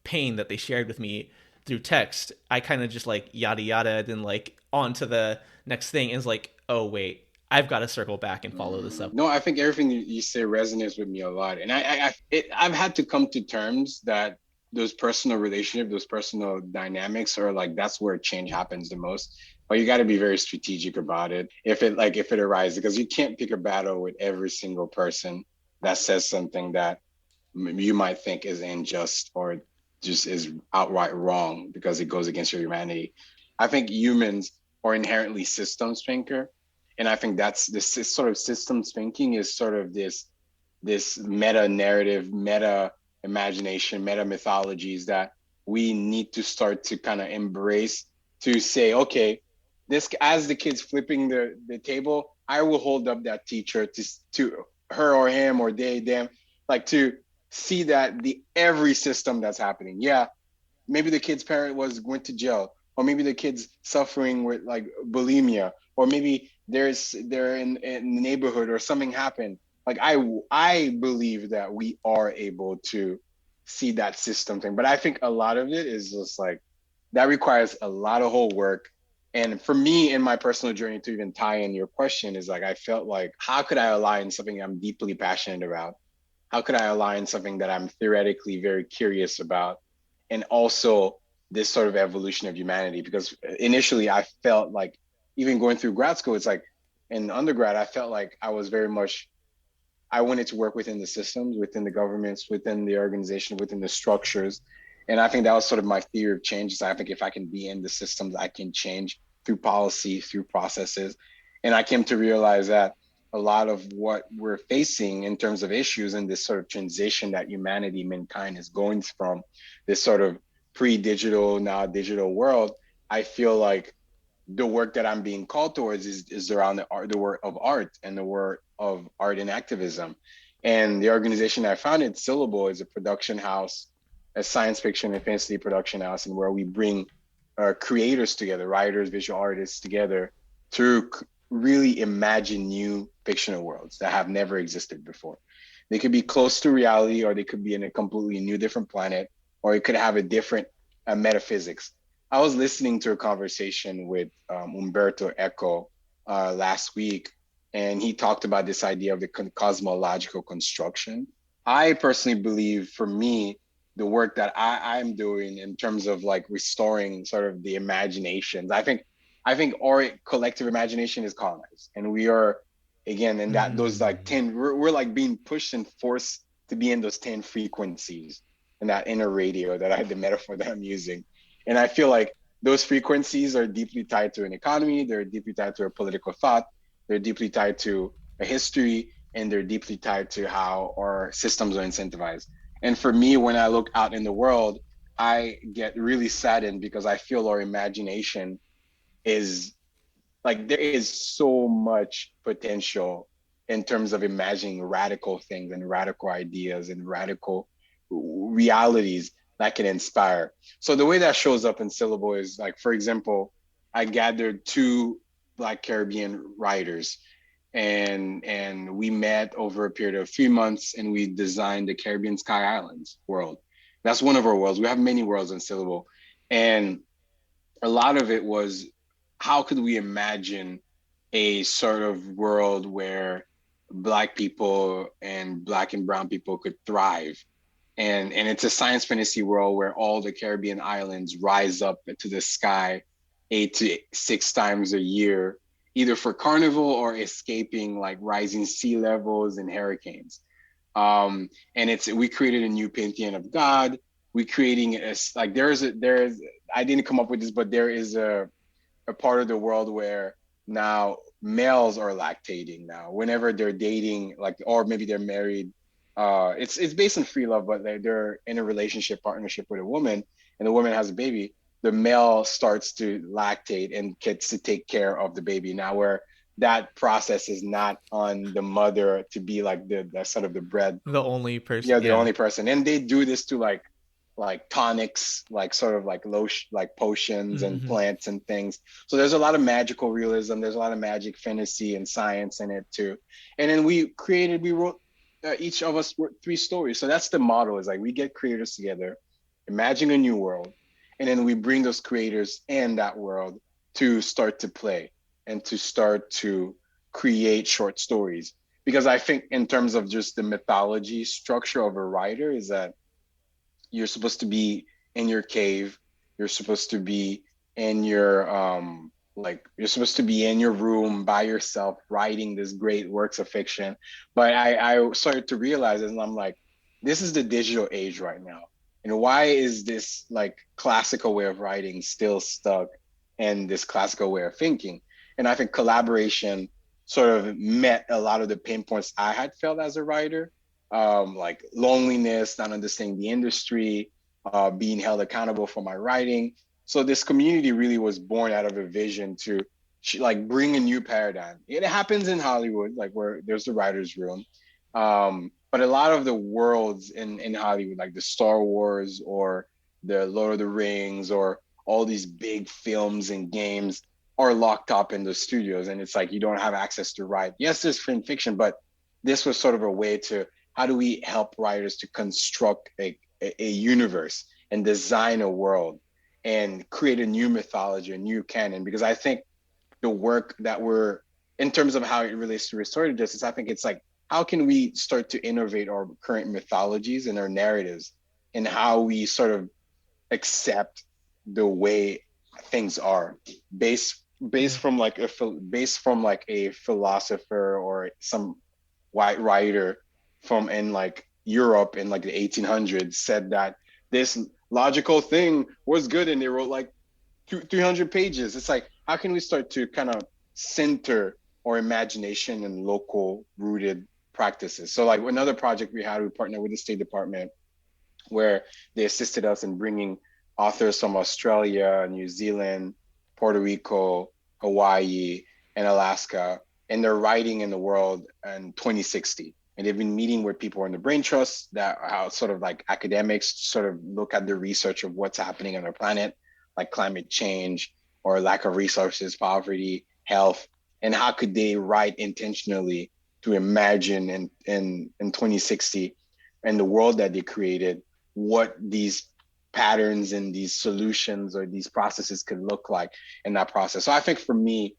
Speaker 1: pain that they shared with me through text. I kind of just like yada yada then like on to the next thing and it's like, oh wait, I've got to circle back and follow this up.
Speaker 2: No, I think everything you say resonates with me a lot. And I've had to come to terms that those personal relationships, those personal dynamics are like, that's where change happens the most. But you got to be very strategic about it. If it arises, because you can't pick a battle with every single person that says something that you might think is unjust or just is outright wrong because it goes against your humanity. I think humans are inherently systems thinker. And I think that's this sort of systems thinking is sort of this meta narrative, meta imagination, meta mythologies that we need to start to kind of embrace to say, okay, this as the kids flipping the table, I will hold up that teacher to her or him or they, them, like to see that the every system that's happening. Yeah, maybe the kid's parent went to jail, or maybe the kid's suffering with like bulimia, or maybe they're in the neighborhood or something happened. Like I believe that we are able to see that system thing, but I think a lot of it is just like that requires a lot of whole work. And for me, in my personal journey, to even tie in your question, is like I felt like, how could I align something I'm deeply passionate about? How could I align something that I'm theoretically very curious about, and also this sort of evolution of humanity? Because initially I felt like, even going through grad school, it's like in undergrad, I felt like I was very much, I wanted to work within the systems, within the governments, within the organization, within the structures. And I think that was sort of my theory of change. So I think if I can be in the systems, I can change through policy, through processes. And I came to realize that a lot of what we're facing in terms of issues in this sort of transition that humanity, mankind is going from, this sort of pre-digital, now digital world, I feel like the work that I'm being called towards is around the work of art and the work of art and activism. And the organization I founded, Syllable, is a production house, a science fiction and fantasy production house, and where we bring creators together, writers, visual artists together to really imagine new fictional worlds that have never existed before. They could be close to reality, or they could be in a completely new, different planet, or it could have a different metaphysics. I was listening to a conversation with Umberto Eco last week, and he talked about this idea of the cosmological construction. I personally believe, for me, the work that I'm doing in terms of like restoring sort of the imaginations, I think our collective imagination is colonized, and we are, again, in that those like 10, we're like being pushed and forced to be in those 10 frequencies and that inner radio, that I had the metaphor that I'm using. And I feel like those frequencies are deeply tied to an economy, they're deeply tied to a political thought, they're deeply tied to a history, and they're deeply tied to how our systems are incentivized. And for me, when I look out in the world, I get really saddened because I feel our imagination is like, there is so much potential in terms of imagining radical things and radical ideas and radical realities that can inspire. So the way that shows up in Syllable is like, for example, I gathered 2 Black Caribbean writers, and we met over a period of 3 months, and we designed the Caribbean Sky Islands world. That's one of our worlds. We have many worlds in Syllable. And a lot of it was, how could we imagine a sort of world where Black people and Black and brown people could thrive? And it's a science fantasy world where all the Caribbean islands rise up to the sky 8 to 6 times a year, either for carnival or escaping like rising sea levels and hurricanes. And we created a new pantheon of God. We creating like I didn't come up with this, but there is a part of the world where now males are lactating now whenever they're dating, like, or maybe they're married. It's based on free love, but they're in a partnership with a woman, and the woman has a baby. The male starts to lactate and gets to take care of the baby. Now, where that process is not on the mother to be like the sort of the bread,
Speaker 1: the only person.
Speaker 2: Yeah, the only person. And they do this to like tonics, like sort of like lotion, like potions and plants and things. So there's a lot of magical realism. There's a lot of magic fantasy and science in it too. And then we wrote. Each of us wrote 3 stories. So that's the model, is like we get creators together, imagine a new world, and then we bring those creators in that world to start to play and to start to create short stories. Because I think in terms of just the mythology structure of a writer is that you're supposed to be in your cave, you're supposed to be in your you're supposed to be in your room by yourself writing this great works of fiction. But I started to realize, and I'm like, this is the digital age right now. And why is this like classical way of writing still stuck in this classical way of thinking? And I think collaboration sort of met a lot of the pain points I had felt as a writer, like loneliness, not understanding the industry, being held accountable for my writing. So this community really was born out of a vision to like bring a new paradigm. It happens in Hollywood, like where there's the writer's room. But a lot of the worlds in Hollywood, like the Star Wars or the Lord of the Rings or all these big films and games are locked up in the studios. And it's like you don't have access to write. Yes, there's film fiction, but this was sort of a way to, how do we help writers to construct a universe and design a world and create a new mythology, a new canon? Because I think the work that we're, in terms of how it relates to restorative justice, I think it's like, how can we start to innovate our current mythologies and our narratives and how we sort of accept the way things are based from like a philosopher or some white writer from in like Europe in like the 1800s said that this logical thing was good and they wrote like 300 pages. It's like, how can we start to kind of center our imagination and local rooted practices? So like another project we partnered with the State Department where they assisted us in bringing authors from Australia, New Zealand, Puerto Rico, Hawaii, and Alaska, and they're writing in the world in 2060. And they've been meeting with people in the brain trust, that how sort of like academics sort of look at the research of what's happening on our planet, like climate change or lack of resources, poverty, health, and how could they write intentionally to imagine in 2060 and the world that they created, what these patterns and these solutions or these processes could look like in that process. So I think for me,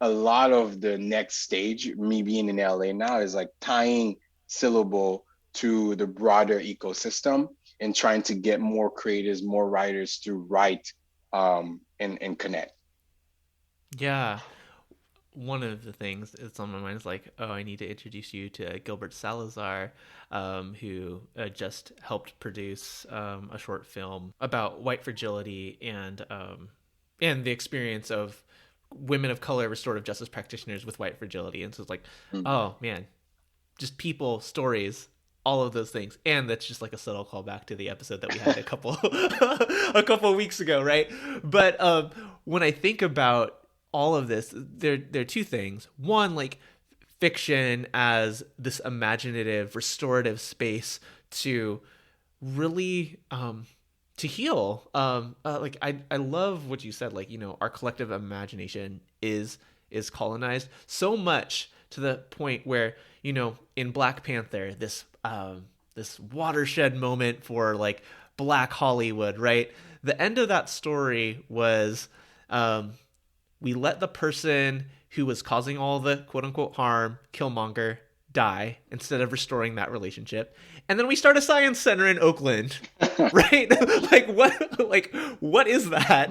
Speaker 2: a lot of the next stage, me being in LA now, is like tying Syllable to the broader ecosystem and trying to get more creators, more writers to write and connect.
Speaker 1: Yeah. One of the things that's on my mind is like, oh, I need to introduce you to Gilbert Salazar, who just helped produce a short film about white fragility and the experience of women of color restorative justice practitioners with white fragility. And so it's like, oh man, just people, stories, all of those things. And that's just like a subtle callback to the episode that we had a couple of weeks ago, right? But when I think about all of this, there are two things. One, like fiction as this imaginative, restorative space to really to heal. Like I love what you said. Like, you know, our collective imagination is colonized so much to the point where, you know, in Black Panther, this watershed moment for like Black Hollywood, right? The end of that story was we let the person who was causing all the quote unquote harm, Killmonger, die instead of restoring that relationship. And then we start a science center in Oakland, right? What is that?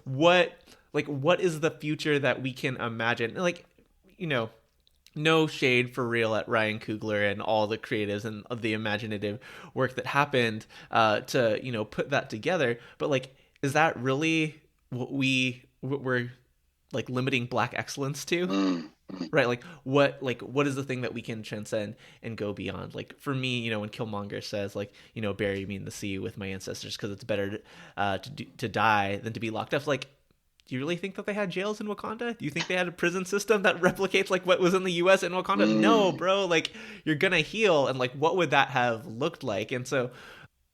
Speaker 1: What is the future that we can imagine? Like, you know, no shade for real at Ryan Coogler and all the creatives and the imaginative work that happened to, you know, put that together. But like, is that really what we're like limiting Black excellence to? Right? Like what is the thing that we can transcend and go beyond? Like for me, you know, when Killmonger says like, you know, bury me in the sea with my ancestors because it's better to die than to be locked up. Like, do you really think that they had jails in Wakanda? Do you think they had a prison system that replicates like what was in the US in Wakanda? No, bro. Like, you're gonna heal, and like what would that have looked like? And so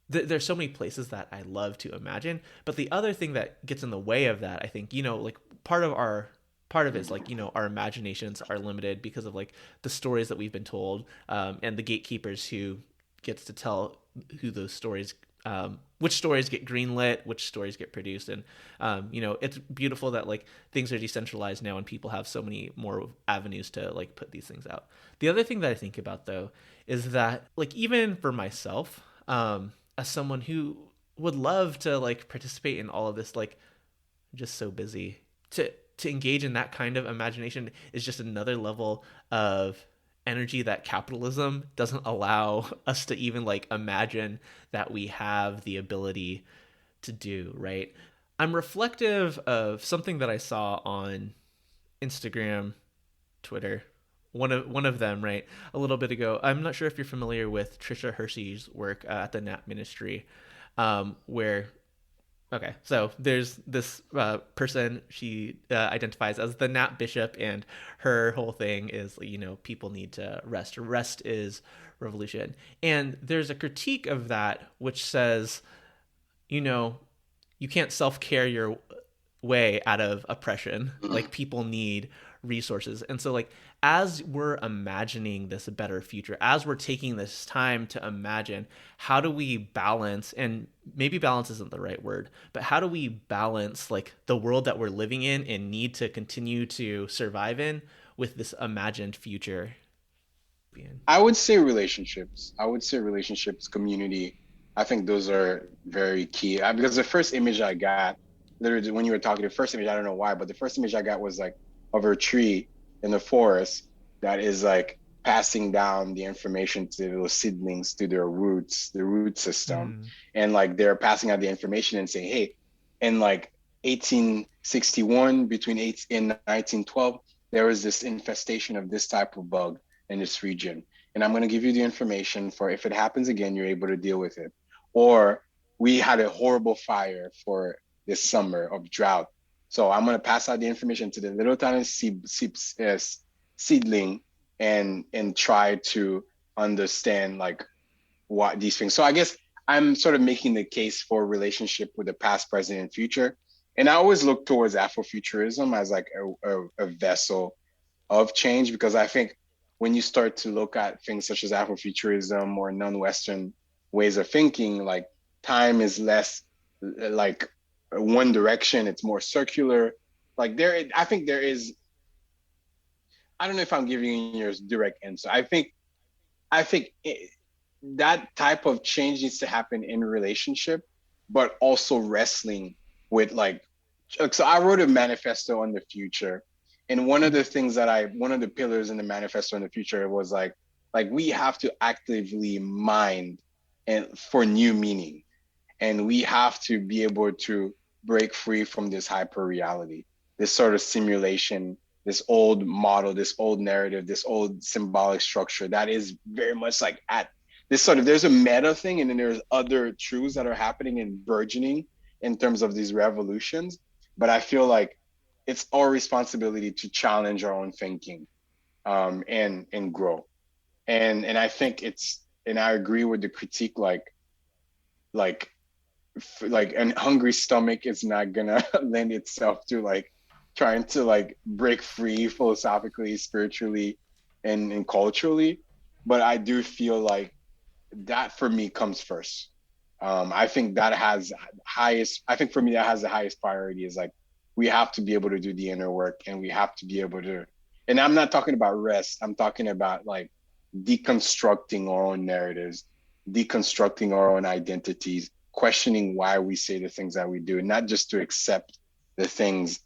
Speaker 1: there's so many places that I love to imagine. But the other thing that gets in the way of that, I think, you know, like part of it is like, you know, our imaginations are limited because of like the stories that we've been told, and the gatekeepers who gets to tell who those stories, which stories get greenlit, which stories get produced. And you know, it's beautiful that like things are decentralized now and people have so many more avenues to like put these things out. The other thing that I think about though is that like even for myself, as someone who would love to like participate in all of this, like I'm just so busy to engage in that kind of imagination is just another level of energy that capitalism doesn't allow us to even like imagine that we have the ability to do, right? I'm reflective of something that I saw on Instagram, Twitter, one of them, right, a little bit ago. I'm not sure if you're familiar with Trisha Hershey's work at the Nap Ministry, where okay, so there's this person, she identifies as the Nap Bishop, and her whole thing is, you know, people need to rest. Rest is revolution. And there's a critique of that which says, you know, you can't self-care your way out of oppression. Like, people need resources. And so, like, as we're imagining this better future, as we're taking this time to imagine, how do we balance, and maybe balance isn't the right word, but how do we balance like the world that we're living in and need to continue to survive in with this imagined future?
Speaker 2: I would say relationships. Community. I think those are very key. Because the first image I got, literally when you were talking, the first image, I don't know why, but the first image I got was like of a tree in the forest that is like passing down the information to those seedlings, to their roots, the root system. And like they're passing out the information and saying, hey, in like 1861, between 8 and 1912, there was this infestation of this type of bug in this region. And I'm going to give you the information for if it happens again, you're able to deal with it. Or we had a horrible fire for this summer of drought. So I'm going to pass out the information to the little tiny seedling and try to understand like what these things. So I guess I'm sort of making the case for relationship with the past, present, and future. And I always look towards Afrofuturism as like a vessel of change, because I think when you start to look at things such as Afrofuturism or non-Western ways of thinking, like time is less like one direction, it's more circular. Like I think there is, I don't know if I'm giving you a direct answer. I think that type of change needs to happen in a relationship, but also wrestling with like, so I wrote a manifesto on the future. And one of the things one of the pillars in the manifesto in the future was like we have to actively mine and for new meaning. And we have to be able to break free from this hyper reality, this sort of simulation, this old model, this old narrative, this old symbolic structure that is very much like at this sort of, there's a meta thing, and then there's other truths that are happening and burgeoning in terms of these revolutions. But I feel like it's our responsibility to challenge our own thinking and grow. And I think and I agree with the critique, like an hungry stomach is not gonna lend itself to like trying to like break free philosophically, spiritually, and culturally. But I do feel like that for me comes first. I think that has for me that has the highest priority, is like we have to be able to do the inner work, and we have to be able to, and I'm not talking about rest, I'm talking about like deconstructing our own narratives, deconstructing our own identities, questioning why we say the things that we do, and not just to accept the things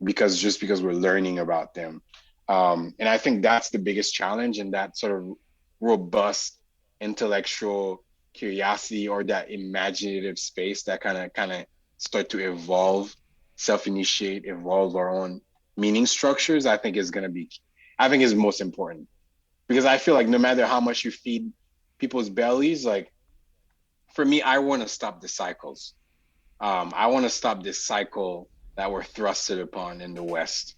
Speaker 2: because we're learning about them. And I think that's the biggest challenge, and that sort of robust intellectual curiosity, or that imaginative space that kind of start to evolve, self-initiate, evolve our own meaning structures, I think is most important. Because I feel like no matter how much you feed people's bellies, like for me, I want to stop the cycles. I want to stop this cycle that we're thrusted upon in the West,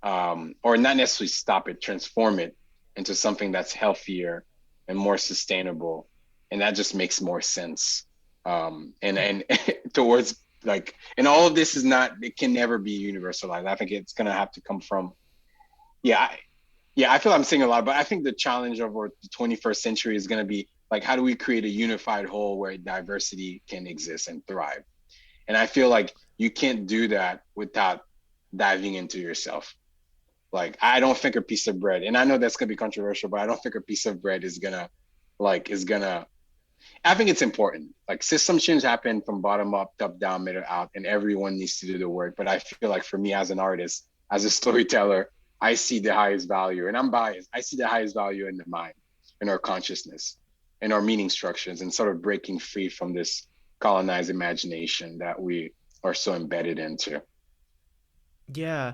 Speaker 2: or not necessarily stop it, transform it into something that's healthier and more sustainable. And that just makes more sense. And towards like, and all of this it can never be universalized. I think it's going to have to come from, I feel I'm saying a lot, but I think the challenge of the 21st century is going to be like, how do we create a unified whole where diversity can exist and thrive? And I feel like you can't do that without diving into yourself. Like, I don't think a piece of bread, and I know that's gonna be controversial, but I don't think a piece of bread is gonna, I think it's important. Like, system change happen from bottom up, top down, middle out, and everyone needs to do the work. But I feel like for me as an artist, as a storyteller, I see the highest value, and I'm biased. I see the highest value in the mind, in our consciousness, in our meaning structures, and sort of breaking free from this colonized imagination that we are so embedded into.
Speaker 1: Yeah.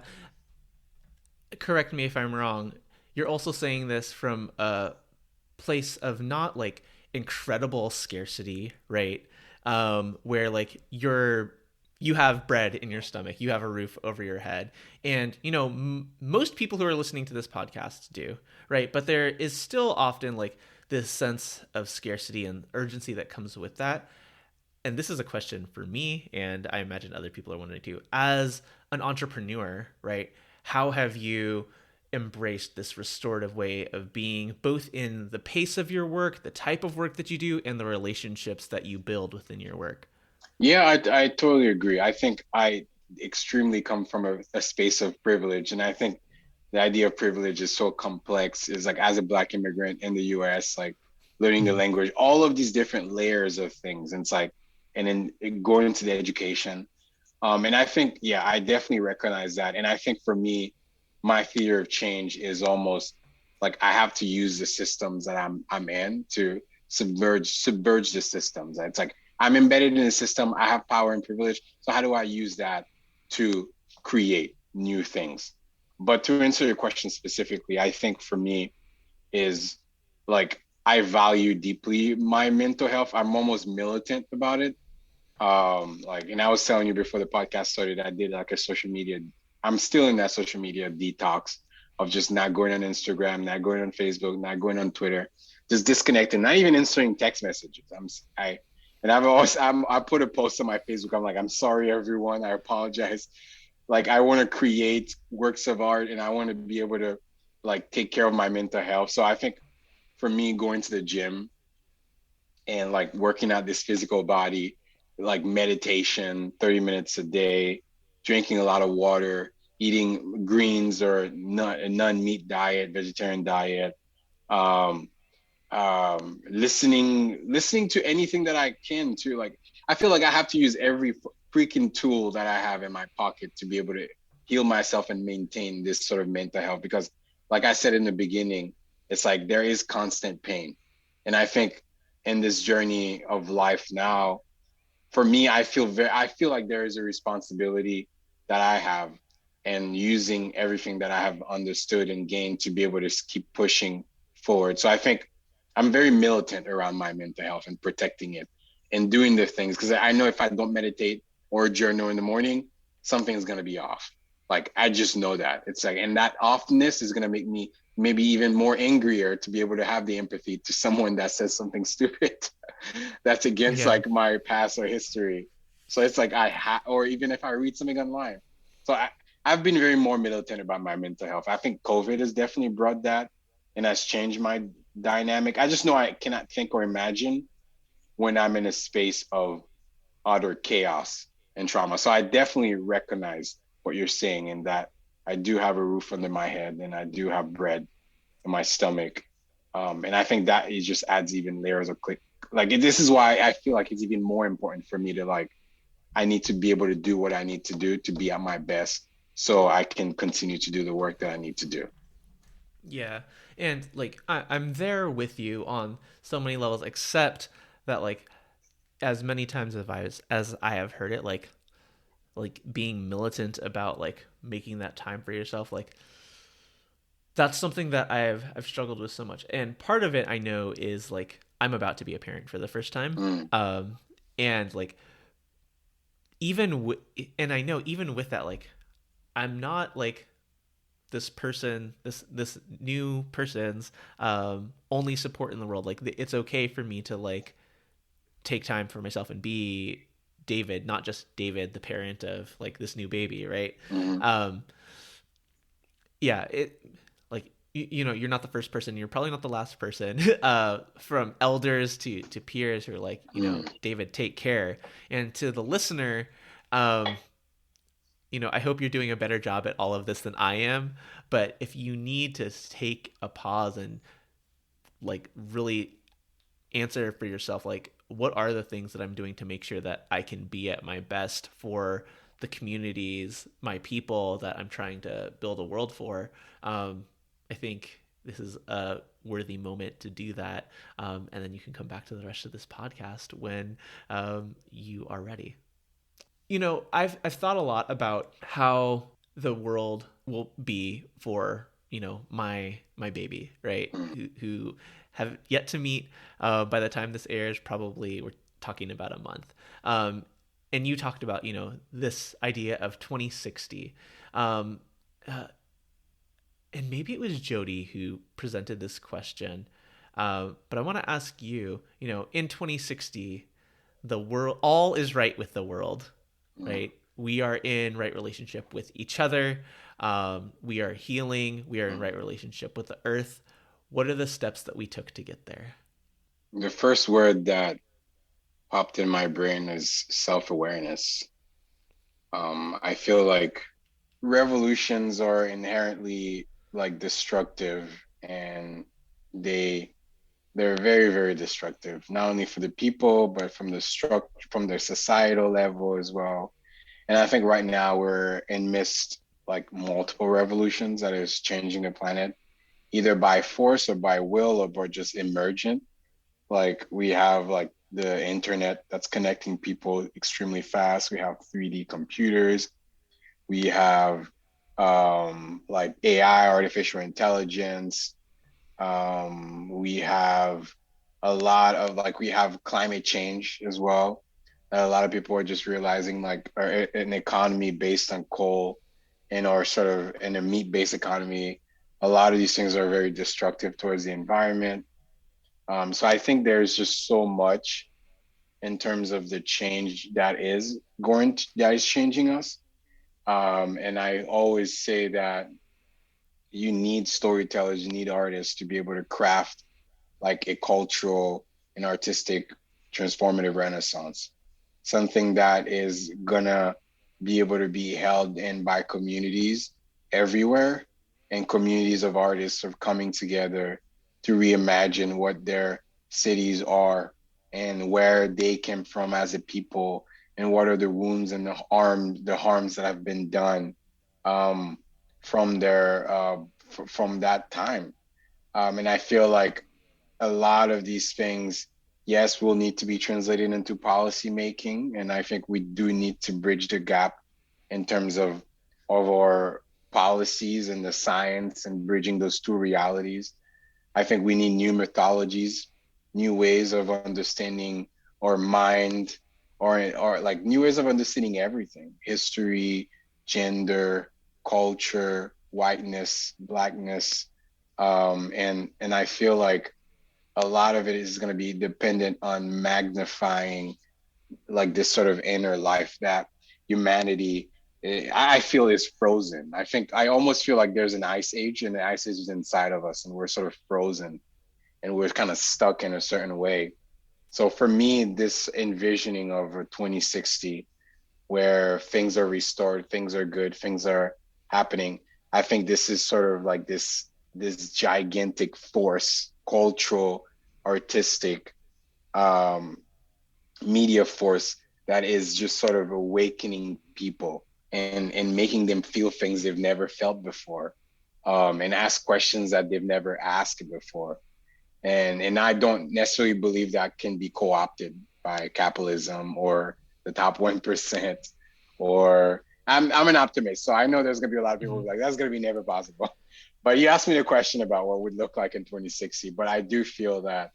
Speaker 1: Correct me if I'm wrong. You're also saying this from a place of not like incredible scarcity, right? Where like you have bread in your stomach, you have a roof over your head, and most people who are listening to this podcast do, right? But there is still often like this sense of scarcity and urgency that comes with that. And this is a question for me, and I imagine other people are wondering too. As an entrepreneur, right? How have you embraced this restorative way of being, both in the pace of your work, the type of work that you do, and the relationships that you build within your work?
Speaker 2: Yeah, I totally agree. I think I extremely come from a space of privilege. And I think the idea of privilege is so complex, is like as a Black immigrant in the US, like learning the
Speaker 1: Mm-hmm.
Speaker 2: language, all of these different layers of things. And it's like, and then going into the education. And I think, yeah, I definitely recognize that. And I think for me, my theory of change is almost like I have to use the systems that I'm in to submerge the systems. It's like I'm embedded in a system, I have power and privilege. So how do I use that to create new things? But to answer your question specifically, I think for me is like I value deeply my mental health. I'm almost militant about it. Like, and I was telling you before the podcast started, I did like a social media, I'm still in that social media detox of just not going on Instagram, not going on Facebook, not going on Twitter, just disconnecting, not even answering text messages. And I put a post on my Facebook. I'm like, I'm sorry, everyone. I apologize. Like, I want to create works of art, and I want to be able to like take care of my mental health. So I think for me, going to the gym and like working out this physical body, like meditation, 30 minutes a day, drinking a lot of water, eating greens or a non-meat diet, vegetarian diet, um, listening to anything that I can to, like, I feel like I have to use every freaking tool that I have in my pocket to be able to heal myself and maintain this sort of mental health. Because like I said in the beginning, it's like there is constant pain. And I think in this journey of life now, for me, I feel like there is a responsibility that I have, and using everything that I have understood and gained to be able to keep pushing forward. So I think I'm very militant around my mental health and protecting it and doing the things, because I know if I don't meditate or journal in the morning, something's going to be off. Like, I just know that. It's like, and that offness is going to make me maybe even more angrier to be able to have the empathy to someone that says something stupid that's against
Speaker 1: Yeah.
Speaker 2: like my past or history. So it's like or even if I read something online. So I've been very more militant about my mental health. I think COVID has definitely brought that and has changed my dynamic. I just know I cannot think or imagine when I'm in a space of utter chaos and trauma. So I definitely recognize what you're saying, in that I do have a roof under my head and I do have bread in my stomach. And I think that it just adds even layers of click. Like, this is why I feel like it's even more important for me to like, I need to be able to do what I need to do to be at my best, so I can continue to do the work that I need to do.
Speaker 1: Yeah. And like I'm there with you on so many levels, except that like as many times as I have heard it, like being militant about like making that time for yourself, like that's something that I've struggled with so much. And part of it I know is like I'm about to be a parent for the first time.
Speaker 2: Mm,
Speaker 1: And like and I know even with that, like I'm not like this new person's only support in the world. Like it's okay for me to like take time for myself and be David, not just David, the parent of like this new baby, right?
Speaker 2: mm,
Speaker 1: Um, yeah, it like you're not the first person, you're probably not the last person, from elders to peers who are like,
Speaker 2: mm.
Speaker 1: David, take care. And to the listener, um, I hope you're doing a better job at all of this than I am. But if you need to take a pause and like really answer for yourself, like what are the things that I'm doing to make sure that I can be at my best for the communities, my people that I'm trying to build a world for, I think this is a worthy moment to do that. And then you can come back to the rest of this podcast when you are ready. I've thought a lot about how the world will be for my baby, right? Who have yet to meet. By the time this airs, probably we're talking about a month. And you talked about this idea of 2060. And maybe it was Jody who presented this question. But I want to ask you, in 2060, the world, all is right with the world, right? We are in right relationship with each other. We are healing. We are in right relationship with the earth. What are the steps that we took to get there?
Speaker 2: The first word that popped in my brain is self-awareness. I feel like revolutions are inherently like destructive, and they're very, very destructive, not only for the people, but from their societal level as well. And I think right now we're in midst like multiple revolutions that is changing the planet, either by force or by will or by just emergent. Like we have like the internet that's connecting people extremely fast. We have 3D computers. We have like AI, artificial intelligence. We have a lot of we have climate change as well. A lot of people are just realizing like an economy based on coal or sort of in a meat-based economy, a lot of these things are very destructive towards the environment. So I think there's just so much in terms of the change that is changing us. And I always say that you need storytellers, you need artists to be able to craft like a cultural and artistic transformative renaissance, something that is gonna be able to be held in by communities everywhere, and communities of artists are coming together to reimagine what their cities are and where they came from as a people, and what are the wounds and the harms that have been done from that time. And I feel like a lot of these things, yes, will need to be translated into policy making. And I think we do need to bridge the gap in terms of our policies and the science and bridging those two realities. I think we need new mythologies, new ways of understanding our mind, or like new ways of understanding everything: history, gender, culture, whiteness, blackness. And I feel like a lot of it is going to be dependent on magnifying like this sort of inner life that humanity, I feel, is frozen. I almost feel like there's an ice age, and the ice age is inside of us, and we're sort of frozen and we're kind of stuck in a certain way. So for me, this envisioning of a 2060 where things are restored, things are good, things are happening, I think this is sort of like this gigantic force, cultural, artistic, media force that is just sort of awakening people and making them feel things they've never felt before, and ask questions that they've never asked before. And I don't necessarily believe that can be co-opted by capitalism or the top 1%. Or I'm an optimist, so I know there's gonna be a lot of people who are like, that's gonna be never possible. But you asked me the question about what would look like in 2060, but I do feel that,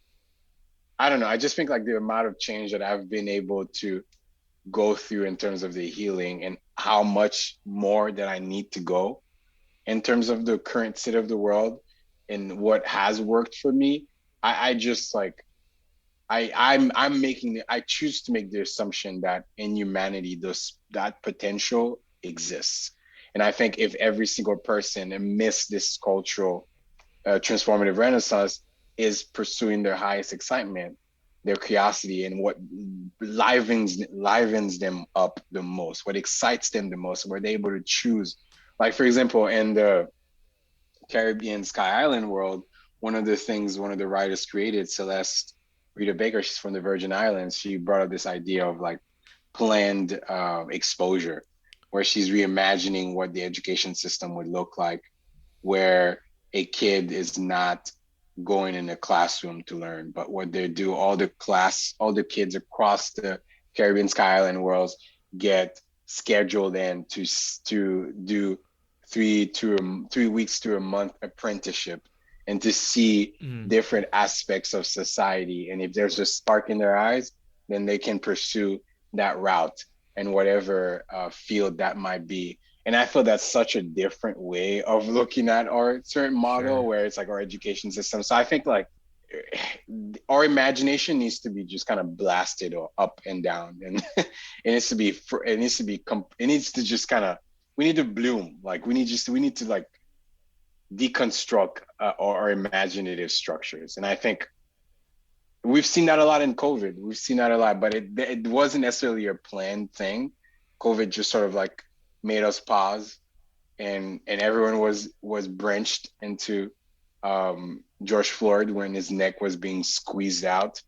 Speaker 2: I don't know, I just think like the amount of change that I've been able to go through in terms of the healing, and how much more that I need to go in terms of the current state of the world and what has worked for me. I just like, I choose to make the assumption that in humanity, that potential exists. And I think if every single person amidst this cultural transformative renaissance is pursuing their highest excitement, their curiosity, and what livens them up the most, what excites them the most, where they're able to choose. Like, for example, in the Caribbean Sky Island world, one of the writers created, Celeste Rita Baker, she's from the Virgin Islands, she brought up this idea of like planned exposure. where she's reimagining what the education system would look like, where a kid is not going in a classroom to learn, but what they do, all the kids across the Caribbean Sky Island worlds get scheduled in to do 3 weeks to a month apprenticeship and to see different aspects of society. And if there's a spark in their eyes, then they can pursue that route and whatever field that might be. And I feel that's such a different way of looking at our certain model where it's like our education system. So I think like our imagination needs to be just kind of blasted or up and down, and it needs to just kind of, we need to bloom. Like we need to like deconstruct our imaginative structures. And I think we've seen that a lot in COVID. We've seen that a lot, but it wasn't necessarily a planned thing. COVID just sort of like made us pause, and everyone was drenched into George Floyd when his neck was being squeezed out.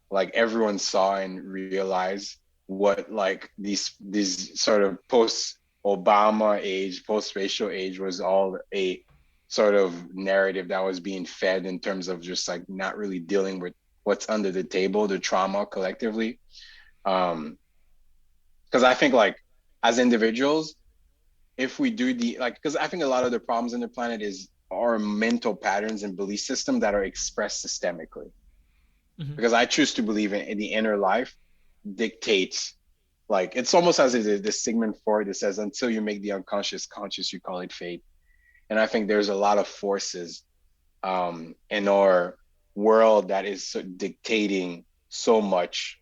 Speaker 2: Like everyone saw and realized what like these sort of post-Obama age, post-racial age was all a sort of narrative that was being fed in terms of just like not really dealing with what's under the table, the trauma collectively. Because I think like as individuals, if we do because I think a lot of the problems in the planet is our mental patterns and belief system that are expressed systemically. Because I choose to believe in the inner life dictates, like it's almost as if the Sigmund Freud that says, until you make the unconscious conscious, you call it fate. And I think there's a lot of forces in our world that is dictating so much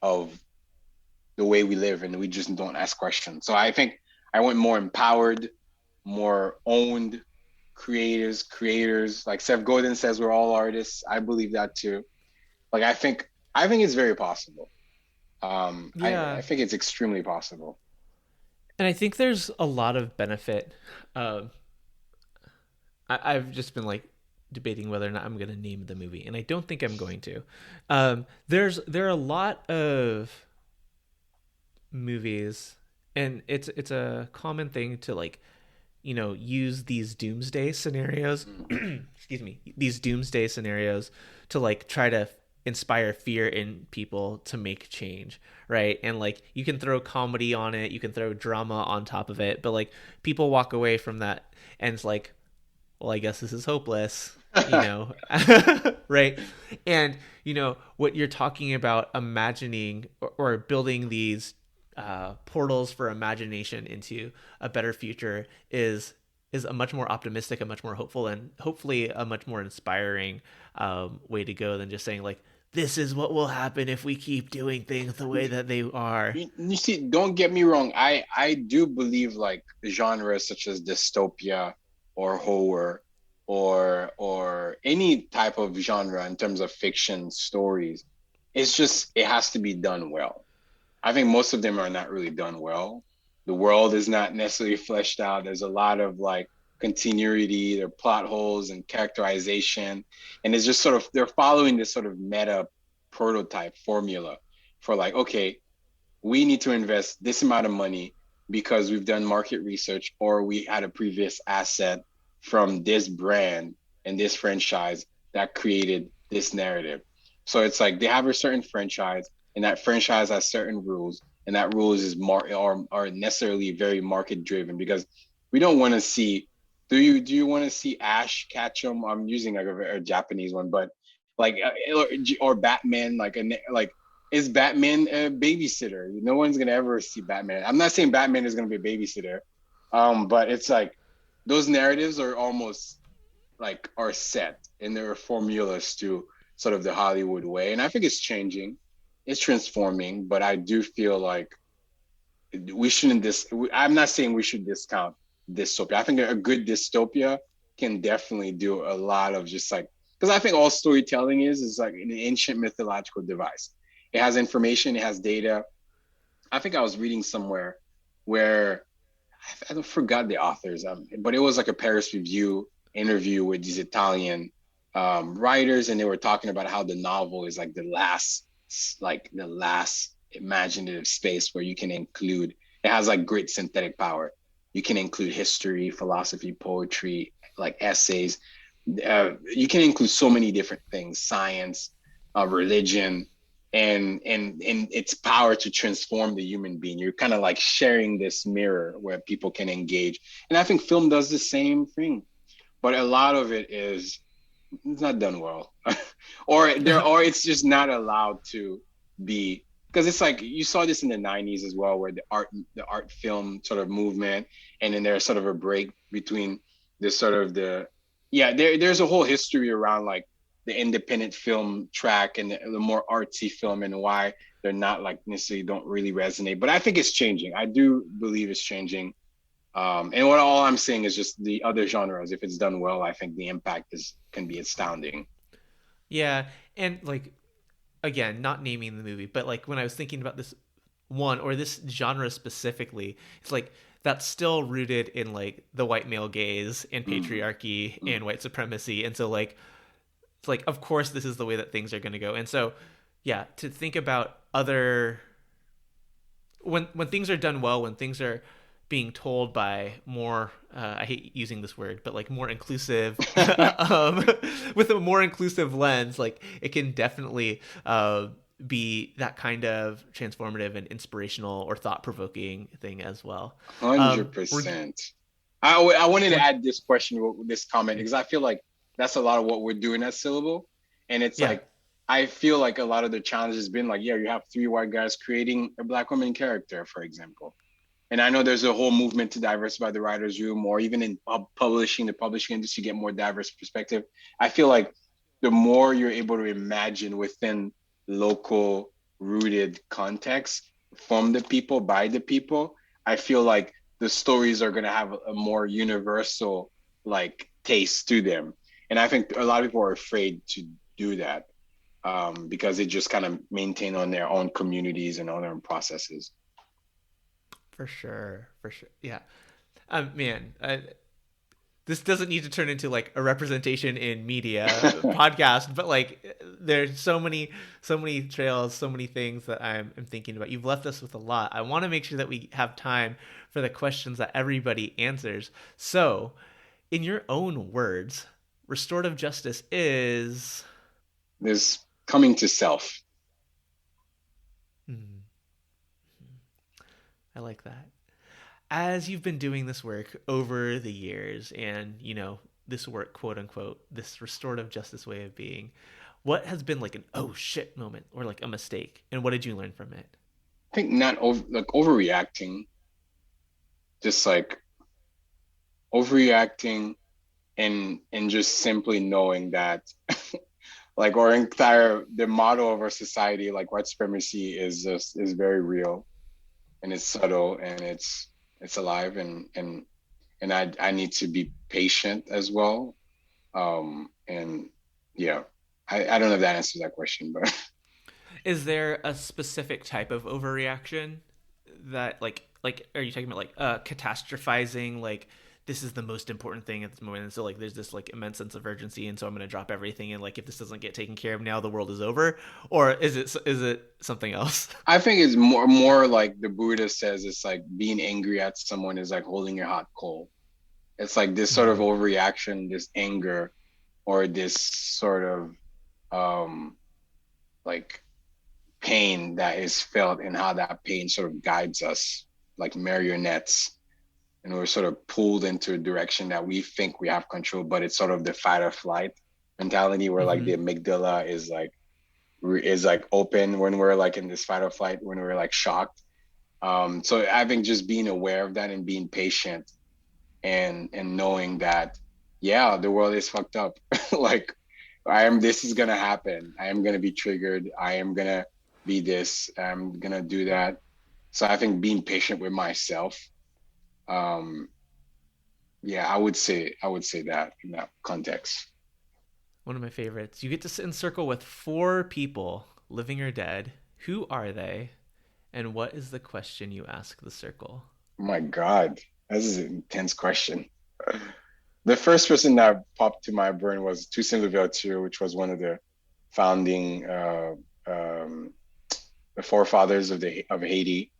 Speaker 2: of the way we live, and we just don't ask questions. So I think I want more empowered, more owned creators. Like Seth Godin says, we're all artists. I believe that too. Like I think it's very possible. I think it's extremely possible.
Speaker 1: And I think there's a lot of benefit. I've just been like debating whether or not I'm going to name the movie, and I don't think I'm going to. There are a lot of movies, and it's a common thing to like, you know, use these doomsday scenarios these doomsday scenarios to like try to inspire fear in people to make change, right? And like you can throw comedy on it, you can throw drama on top of it, but like people walk away from that and it's like, well, I guess this is hopeless, you know. Right? And you know what you're talking about, imagining or building these portals for imagination into a better future is a much more optimistic, a much more hopeful, and hopefully a much more inspiring way to go than just saying like, this is what will happen if we keep doing things the way that they are.
Speaker 2: You see, don't get me wrong. I do believe like genres such as dystopia or horror or any type of genre in terms of fiction stories, it's just, it has to be done well. I think most of them are not really done well. The world is not necessarily fleshed out. There's a lot of like continuity, there are plot holes and characterization. And it's just sort of, they're following this sort of meta prototype formula for like, okay, we need to invest this amount of money because we've done market research or we had a previous asset from this brand and this franchise that created this narrative. So it's like they have a certain franchise and that franchise has certain rules, and that rules is are necessarily very market driven, because we don't want to see, do you want to see Ash Ketchum? I'm using like a Japanese one, but like or Batman, like is Batman a babysitter? No one's gonna ever see Batman. I'm not saying Batman is gonna be a babysitter, but it's like those narratives are almost like are set and there are formulas to sort of the Hollywood way, and I think it's changing, it's transforming. But I do feel like we shouldn't I'm not saying we should discount dystopia. I think a good dystopia can definitely do a lot of just like, because I think all storytelling is like an ancient mythological device. It has information, it has data. I think I was reading somewhere where I forgot the authors, but it was like a Paris Review interview with these Italian writers, and they were talking about how the novel is like the last imaginative space where you can include it has like great synthetic power. You can include history, philosophy, poetry, like essays. You can include so many different things, science, religion, and its power to transform the human being. You're kind of like sharing this mirror where people can engage. And I think film does the same thing, but a lot of it is it's not done well, or it's just not allowed to be, because it's like you saw this in the 90s as well, where the art film sort of movement, and then there's sort of a break between this sort of there's a whole history around like the independent film track and the more artsy film, and why they're not like necessarily don't really resonate. But I think it's changing. I do believe it's changing. And what all I'm saying is just the other genres, if it's done well, I think the impact can be astounding.
Speaker 1: Yeah, and like again, not naming the movie, but like when I was thinking about this one or this genre specifically, it's like that's still rooted in like the white male gaze and patriarchy and white supremacy, and so like it's like of course this is the way that things are going to go. And so yeah, to think about other when things are done well, when things are being told by more I hate using this word, but like more inclusive with a more inclusive lens, like it can definitely be that kind of transformative and inspirational or thought-provoking thing as well.
Speaker 2: 100%. I wanted to add this question, this comment, because I feel like that's a lot of what we're doing at Syllable. And it's like, I feel like a lot of the challenge has been like, you have 3 white guys creating a Black woman character, for example. And I know there's a whole movement to diversify the writer's room, or even in the publishing industry, get more diverse perspective. I feel like the more you're able to imagine within local rooted context from the people, by the people, I feel like the stories are going to have a more universal like taste to them. And I think a lot of people are afraid to do that because they just kind of maintain on their own communities and on their own processes.
Speaker 1: For sure. Yeah. Man, this doesn't need to turn into like a representation in media podcast, but like there's so many trails, so many things that I'm thinking about. You've left us with a lot. I want to make sure that we have time for the questions that everybody answers. So, in your own words, restorative justice is
Speaker 2: coming to self.
Speaker 1: I like that. As you've been doing this work over the years and, this work, quote unquote, this restorative justice way of being, what has been like an oh shit moment or like a mistake? And what did you learn from it?
Speaker 2: I think not overreacting, just like overreacting and just simply knowing that like the model of our society, like white supremacy is very real. And it's subtle and it's alive, and I need to be patient as well. And yeah, I don't know if that answers that question, but
Speaker 1: is there a specific type of overreaction that like are you talking about like catastrophizing, like this is the most important thing at this moment, and so like there's this like immense sense of urgency, and so I'm going to drop everything, and like if this doesn't get taken care of now, the world is over? Or is it something else?
Speaker 2: I think it's more like the Buddha says, it's like being angry at someone is like holding your hot coal. It's like this sort of overreaction, this anger, or this sort of like pain that is felt, and how that pain sort of guides us like marionettes. And we're sort of pulled into a direction that we think we have control, but it's sort of the fight or flight mentality where like the amygdala is like open when we're like in this fight or flight, when we're like shocked. So I think just being aware of that and being patient and knowing that, yeah, the world is fucked up. Like this is going to happen. I am going to be triggered. I am going to be this, I'm going to do that. So I think being patient with myself, I would say that in that context.
Speaker 1: One of my favorites. You get to sit in circle with 4 people, living or dead. Who are they? And what is the question you ask the circle?
Speaker 2: Oh my God, this is an intense question. The first person that popped to my brain was Syll-a-ble, which was one of the founding the forefathers of Haiti.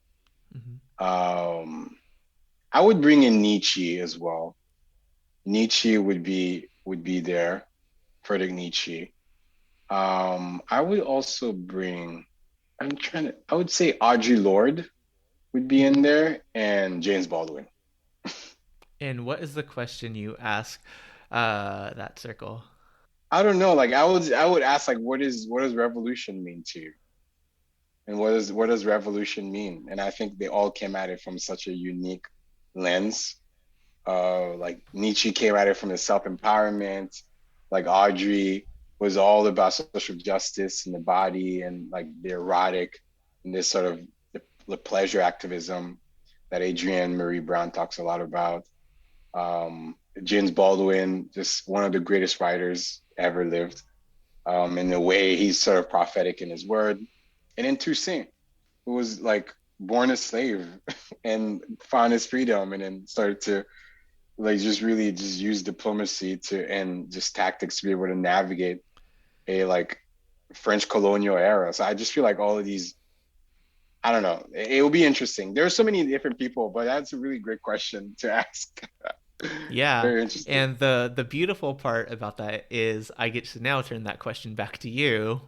Speaker 2: I would bring in Nietzsche as well. Nietzsche would be there, Friedrich Nietzsche. I would also bring. I would say Audre Lorde would be in there, and James Baldwin.
Speaker 1: And what is the question you ask that circle?
Speaker 2: I don't know. Like I would ask like what does revolution mean to you? And what does revolution mean? And I think they all came at it from such a unique lens. Like Nietzsche came at it from the self-empowerment, like Audrey was all about social justice and the body and like the erotic and this sort of the pleasure activism that Adrienne Marie Brown talks a lot about. James Baldwin, just one of the greatest writers ever lived. In the way he's sort of prophetic in his word. And then Toussaint, who was like born a slave and found his freedom and then started to like just really just use diplomacy to and just tactics to be able to navigate a like French colonial era. So I just feel like all of these, I don't know, it will be interesting. There are so many different people, but that's a really great question to ask.
Speaker 1: Yeah.
Speaker 2: Very interesting.
Speaker 1: And the beautiful part about that is I get to now turn that question back to you.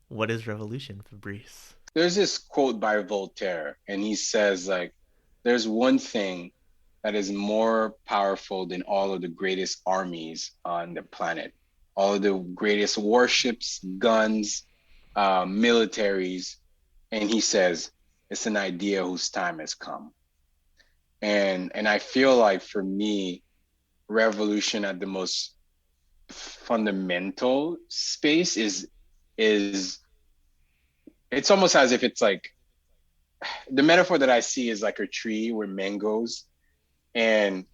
Speaker 1: What is revolution, Fabrice?
Speaker 2: There's this quote by Voltaire, and he says like, there's one thing that is more powerful than all of the greatest armies on the planet, all of the greatest warships, guns, militaries. And he says, it's an idea whose time has come. And I feel like for me, revolution at the most fundamental space is it's almost as if it's like the metaphor that I see is like a tree with mangoes. And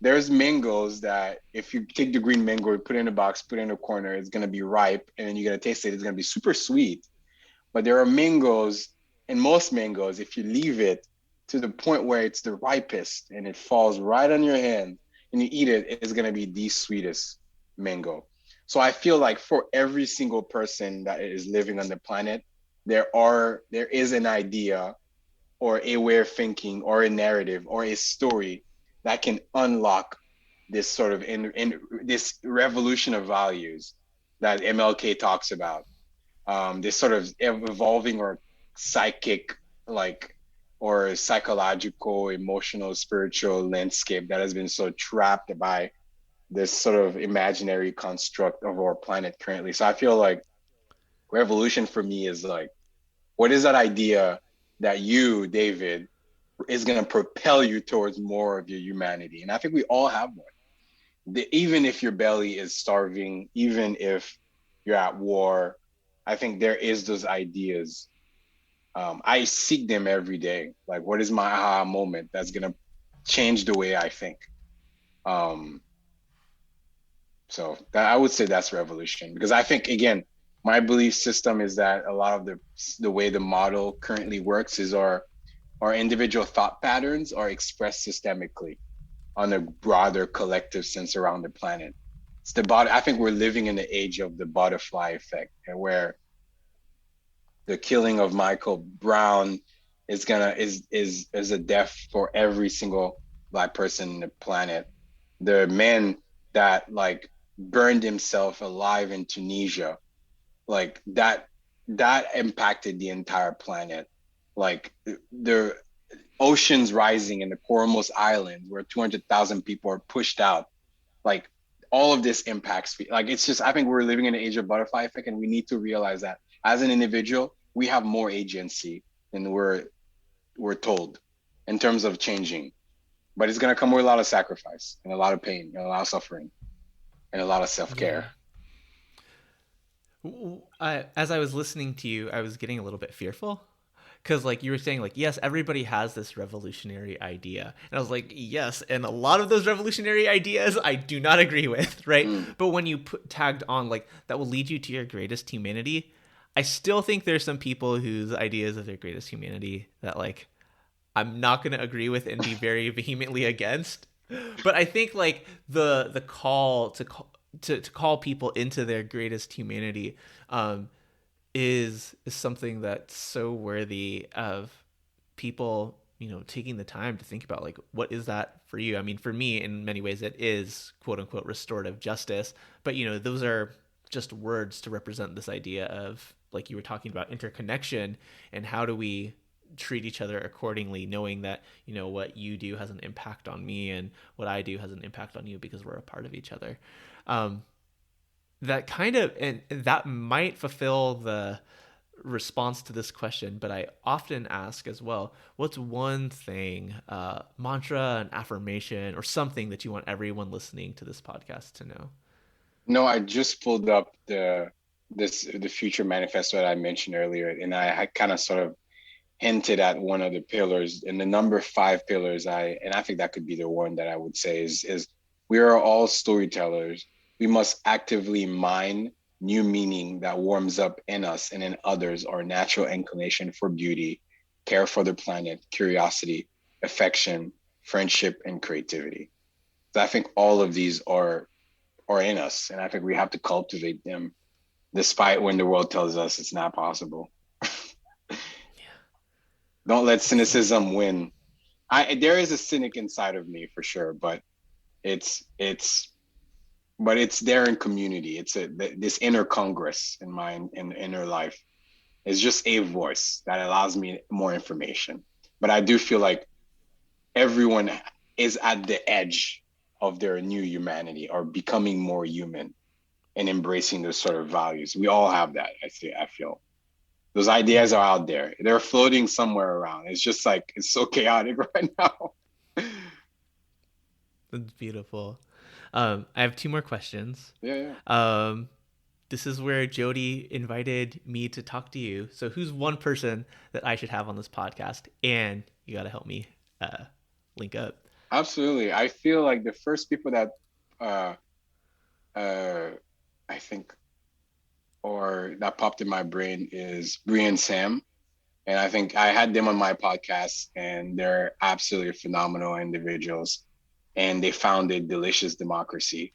Speaker 2: there's mangoes that if you take the green mango, put it in a box, put it in a corner, it's gonna be ripe, and then you're gonna taste it, it's gonna be super sweet. But there are mangoes, and most mangoes, if you leave it to the point where it's the ripest and it falls right on your hand and you eat it, it's gonna be the sweetest mango. So I feel like for every single person that is living on the planet, there is an idea or a way of thinking or a narrative or a story that can unlock this sort of in this revolution of values that MLK talks about. This sort of evolving or psychic, like, or psychological, emotional, spiritual landscape that has been so trapped by this sort of imaginary construct of our planet currently. So I feel like revolution for me is like, what is that idea that you, David, is going to propel you towards more of your humanity? And I think we all have one. Even if your belly is starving, even if you're at war, I think there is those ideas. I seek them every day. Like, what is my aha moment that's going to change the way I think? So that, I would say that's revolution, because I think, again, my belief system is that a lot of the way the model currently works is our individual thought patterns are expressed systemically on a broader collective sense around the planet. I think we're living in the age of the butterfly effect, where the killing of Michael Brown is a death for every single Black person on the planet. The man that like burned himself alive in Tunisia, like that impacted the entire planet. Like the oceans rising in the Coromos Islands, where 200,000 people are pushed out. Like all of this impacts. Like it's just, I think we're living in an age of butterfly effect, and we need to realize that as an individual, we have more agency than we're told in terms of changing. But it's gonna come with a lot of sacrifice and a lot of pain and a lot of suffering and a lot of self-care.
Speaker 1: As I was listening to you, I was getting a little bit fearful, because like you were saying, like, yes, everybody has this revolutionary idea, and I was like, yes, and a lot of those revolutionary ideas I do not agree with, right? But when you tagged on like that will lead you to your greatest humanity, I still think there's some people whose ideas of their greatest humanity that like I'm not going to agree with and be very vehemently against. But I think like the call to call people into their greatest humanity is something that's so worthy of people taking the time to think about like, what is that for you? I mean, for me, in many ways, it is quote unquote restorative justice, but those are just words to represent this idea of, like you were talking about, interconnection, and how do we treat each other accordingly, knowing that what you do has an impact on me and what I do has an impact on you because we're a part of each other. That kind of, and that might fulfill the response to this question, but I often ask as well, what's one thing, mantra, an affirmation, or something that you want everyone listening to this podcast to know?
Speaker 2: No, I just pulled up the future manifesto that I mentioned earlier, and I kind of sort of hinted at one of the pillars, and the number 5 pillars, I think that could be the one that I would say is we are all storytellers. We must actively mine new meaning that warms up in us and in others our natural inclination for beauty, care for the planet, curiosity, affection, friendship, and creativity. So I think all of these are in us, and I think we have to cultivate them despite when the world tells us it's not possible. Don't let cynicism win. There is a cynic inside of me for sure, but it's there in community. It's this inner congress in my inner life is just a voice that allows me more information. But I do feel like everyone is at the edge of their new humanity or becoming more human and embracing those sort of values. We all have that. I feel those ideas are out there. They're floating somewhere around. It's just like, it's so chaotic right now.
Speaker 1: That's beautiful. I have 2 more questions.
Speaker 2: Yeah.
Speaker 1: This is where Jody invited me to talk to you. So who's one person that I should have on this podcast? And you got to help me link up.
Speaker 2: Absolutely. I feel like the first people that I think, or that popped in my brain is Bree and Sam. And I think I had them on my podcast, and they're absolutely phenomenal individuals. And they founded Delicious Democracy.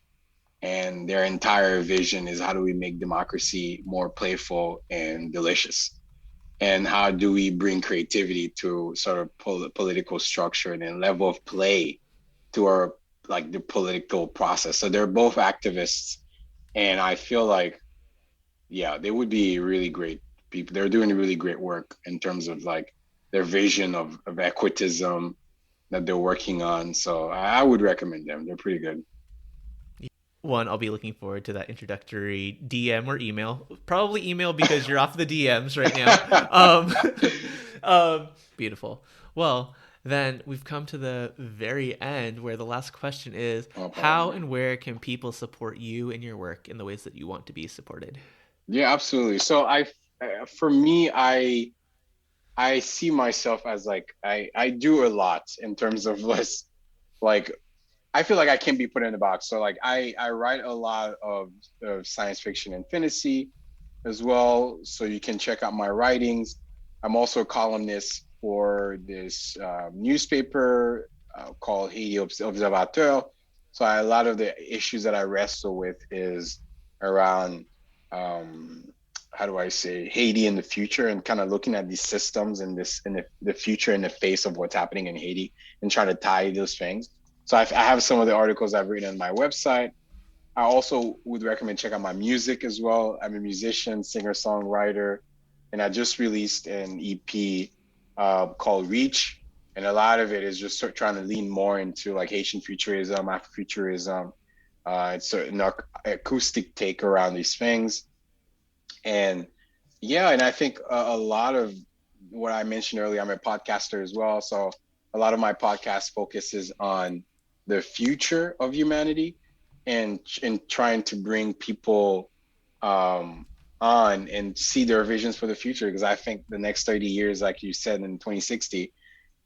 Speaker 2: And their entire vision is, how do we make democracy more playful and delicious? And how do we bring creativity to sort of political structure and then level of play to our, like, the political process? So they're both activists. And I feel like, yeah, they would be really great people. They're doing really great work in terms of like their vision of equitism that they're working on. So I would recommend them. They're pretty good.
Speaker 1: One, I'll be looking forward to that introductory DM or email. Probably email because you're off the DMs right now. Beautiful. Well, then we've come to the very end where the last question is, how and where can people support you and your work in the ways that you want to be supported?
Speaker 2: Yeah, absolutely. So for me, I see myself as like, I do a lot in terms of less, like, I feel like I can't be put in a box. So like I write a lot of science fiction and fantasy as well. So you can check out my writings. I'm also a columnist for this newspaper called Haïti Observateur. So a lot of the issues that I wrestle with is around, how do I say, Haiti in the future, and kind of looking at these systems and the future in the face of what's happening in Haiti and trying to tie those things. So I have some of the articles I've written on my website. I also would recommend check out my music as well. I'm a musician, singer-songwriter, and I just released an EP called Reach. And a lot of it is just trying to lean more into like Haitian futurism, Afrofuturism. It's an acoustic take around these things. And yeah, and I think a lot of what I mentioned earlier, I'm a podcaster as well. So a lot of my podcast focuses on the future of humanity and trying to bring people on and see their visions for the future. Because I think the next 30 years, like you said, in 2060,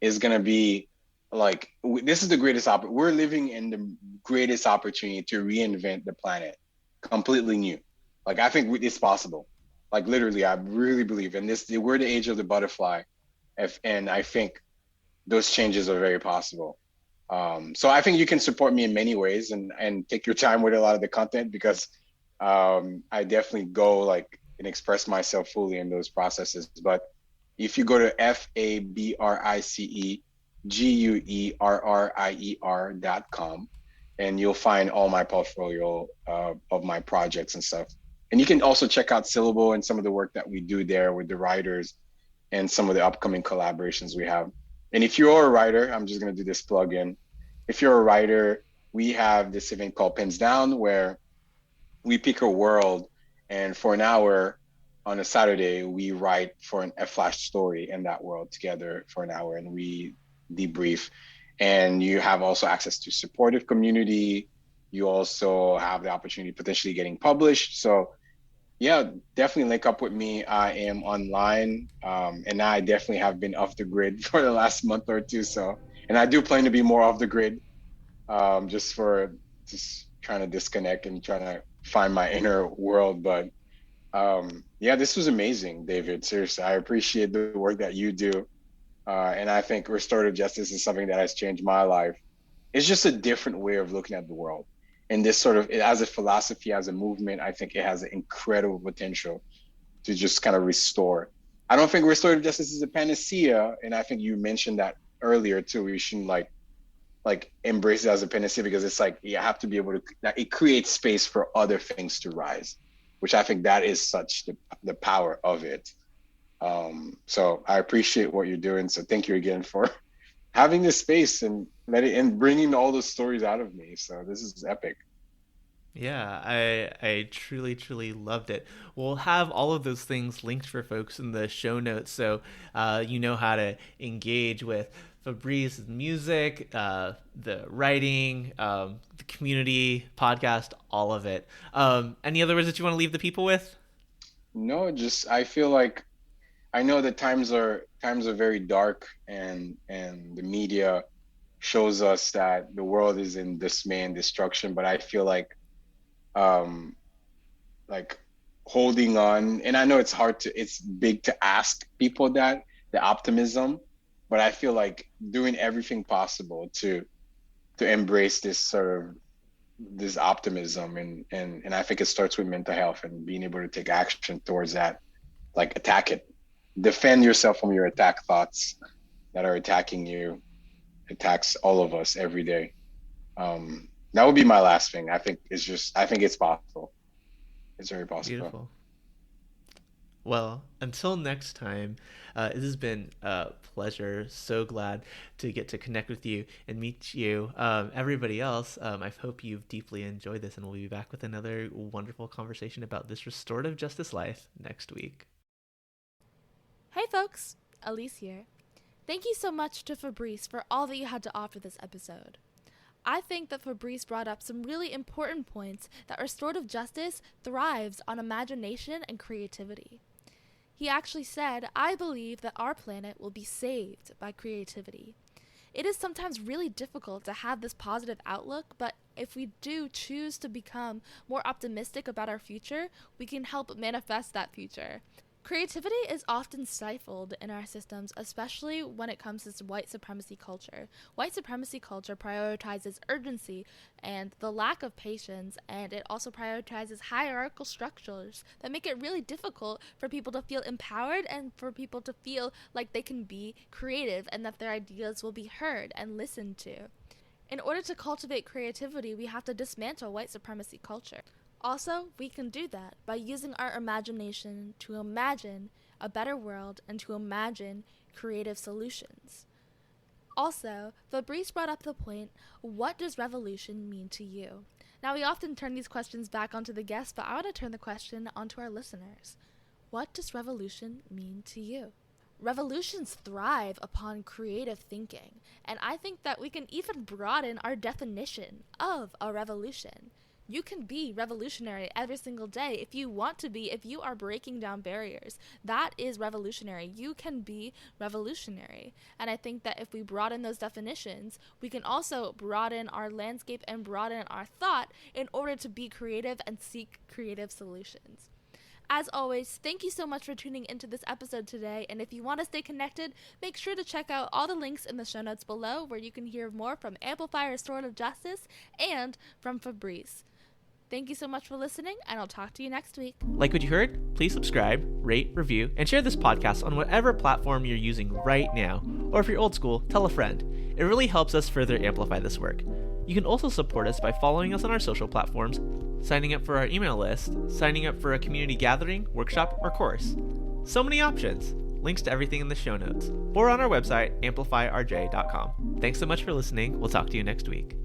Speaker 2: is going to be like, this is the greatest we're living in the greatest opportunity to reinvent the planet completely new. Like, I think it's possible. Like, literally, I really believe in this. We're the age of the butterfly. And I think those changes are very possible. So I think you can support me in many ways and take your time with a lot of the content, because I definitely go like and express myself fully in those processes. But if you go to fabrice GUERRIER.com, and you'll find all my portfolio of my projects and stuff. And you can also check out Syllable and some of the work that we do there with the writers and some of the upcoming collaborations we have. And if you're a writer, I'm just going to do this plug in. If you're a writer, we have this event called Pins Down, where we pick a world, and for an hour on a Saturday, we write for a flash story in that world together for an hour, and we debrief. And you have also access to supportive community. You also have the opportunity of potentially getting published. So yeah, definitely link up with me. I am online, and I definitely have been off the grid for the last month or two. So, and I do plan to be more off the grid, just trying to disconnect and trying to find my inner world. But yeah, this was amazing, David. Seriously, I appreciate the work that you do, and I think restorative justice is something that has changed my life. It's just a different way of looking at the world. And this sort of, as a philosophy, as a movement, I think it has an incredible potential to just kind of restore. I don't think restorative justice is a panacea. And I think you mentioned that earlier too. We shouldn't like embrace it as a panacea, because it's like, you have to be able to, it creates space for other things to rise, which I think that is such the power of it. So I appreciate what you're doing. So thank you again for having this space and bringing all those stories out of me. So this is epic.
Speaker 1: Yeah, I truly loved it. We'll have all of those things linked for folks in the show notes, so you know how to engage with Fabrice's music, the writing, the community, podcast, all of it. Any other words that you want to leave the people with?
Speaker 2: No, just I feel like I know that times are very dark, and the media shows us that the world is in dismay and destruction. But I feel like holding on, and I know it's big to ask people that, the optimism, but I feel like doing everything possible to embrace this sort of this optimism, and I think it starts with mental health and being able to take action towards that, like attack it. Defend yourself from your attack thoughts that are attacking you, attacks all of us every day. That would be my last thing. I think it's possible. It's very possible.
Speaker 1: Beautiful. Well, until next time, it has been a pleasure. So glad to get to connect with you and meet you. Everybody else, I hope you've deeply enjoyed this, and we'll be back with another wonderful conversation about this restorative justice life next week.
Speaker 3: Hey folks, Elise here. Thank you so much to Fabrice for all that you had to offer this episode. I think that Fabrice brought up some really important points that restorative justice thrives on imagination and creativity. He actually said, "I believe that our planet will be saved by creativity." It is sometimes really difficult to have this positive outlook, but if we do choose to become more optimistic about our future, we can help manifest that future. Creativity is often stifled in our systems, especially when it comes to white supremacy culture. White supremacy culture prioritizes urgency and the lack of patience, and it also prioritizes hierarchical structures that make it really difficult for people to feel empowered and for people to feel like they can be creative and that their ideas will be heard and listened to. In order to cultivate creativity, we have to dismantle white supremacy culture. Also, we can do that by using our imagination to imagine a better world and to imagine creative solutions. Also, Fabrice brought up the point, what does revolution mean to you? Now, we often turn these questions back onto the guests, but I want to turn the question onto our listeners. What does revolution mean to you? Revolutions thrive upon creative thinking, and I think that we can even broaden our definition of a revolution. You can be revolutionary every single day if you want to be, if you are breaking down barriers. That is revolutionary. You can be revolutionary. And I think that if we broaden those definitions, we can also broaden our landscape and broaden our thought in order to be creative and seek creative solutions. As always, thank you so much for tuning into this episode today, and if you want to stay connected, make sure to check out all the links in the show notes below where you can hear more from Amplify Restorative Justice and from Fabrice. Thank you so much for listening, and I'll talk to you next week.
Speaker 1: Like what you heard? Please subscribe, rate, review, and share this podcast on whatever platform you're using right now. Or if you're old school, tell a friend. It really helps us further amplify this work. You can also support us by following us on our social platforms, signing up for our email list, signing up for a community gathering, workshop, or course. So many options. Links to everything in the show notes, or on our website, amplifyrj.com. Thanks so much for listening. We'll talk to you next week.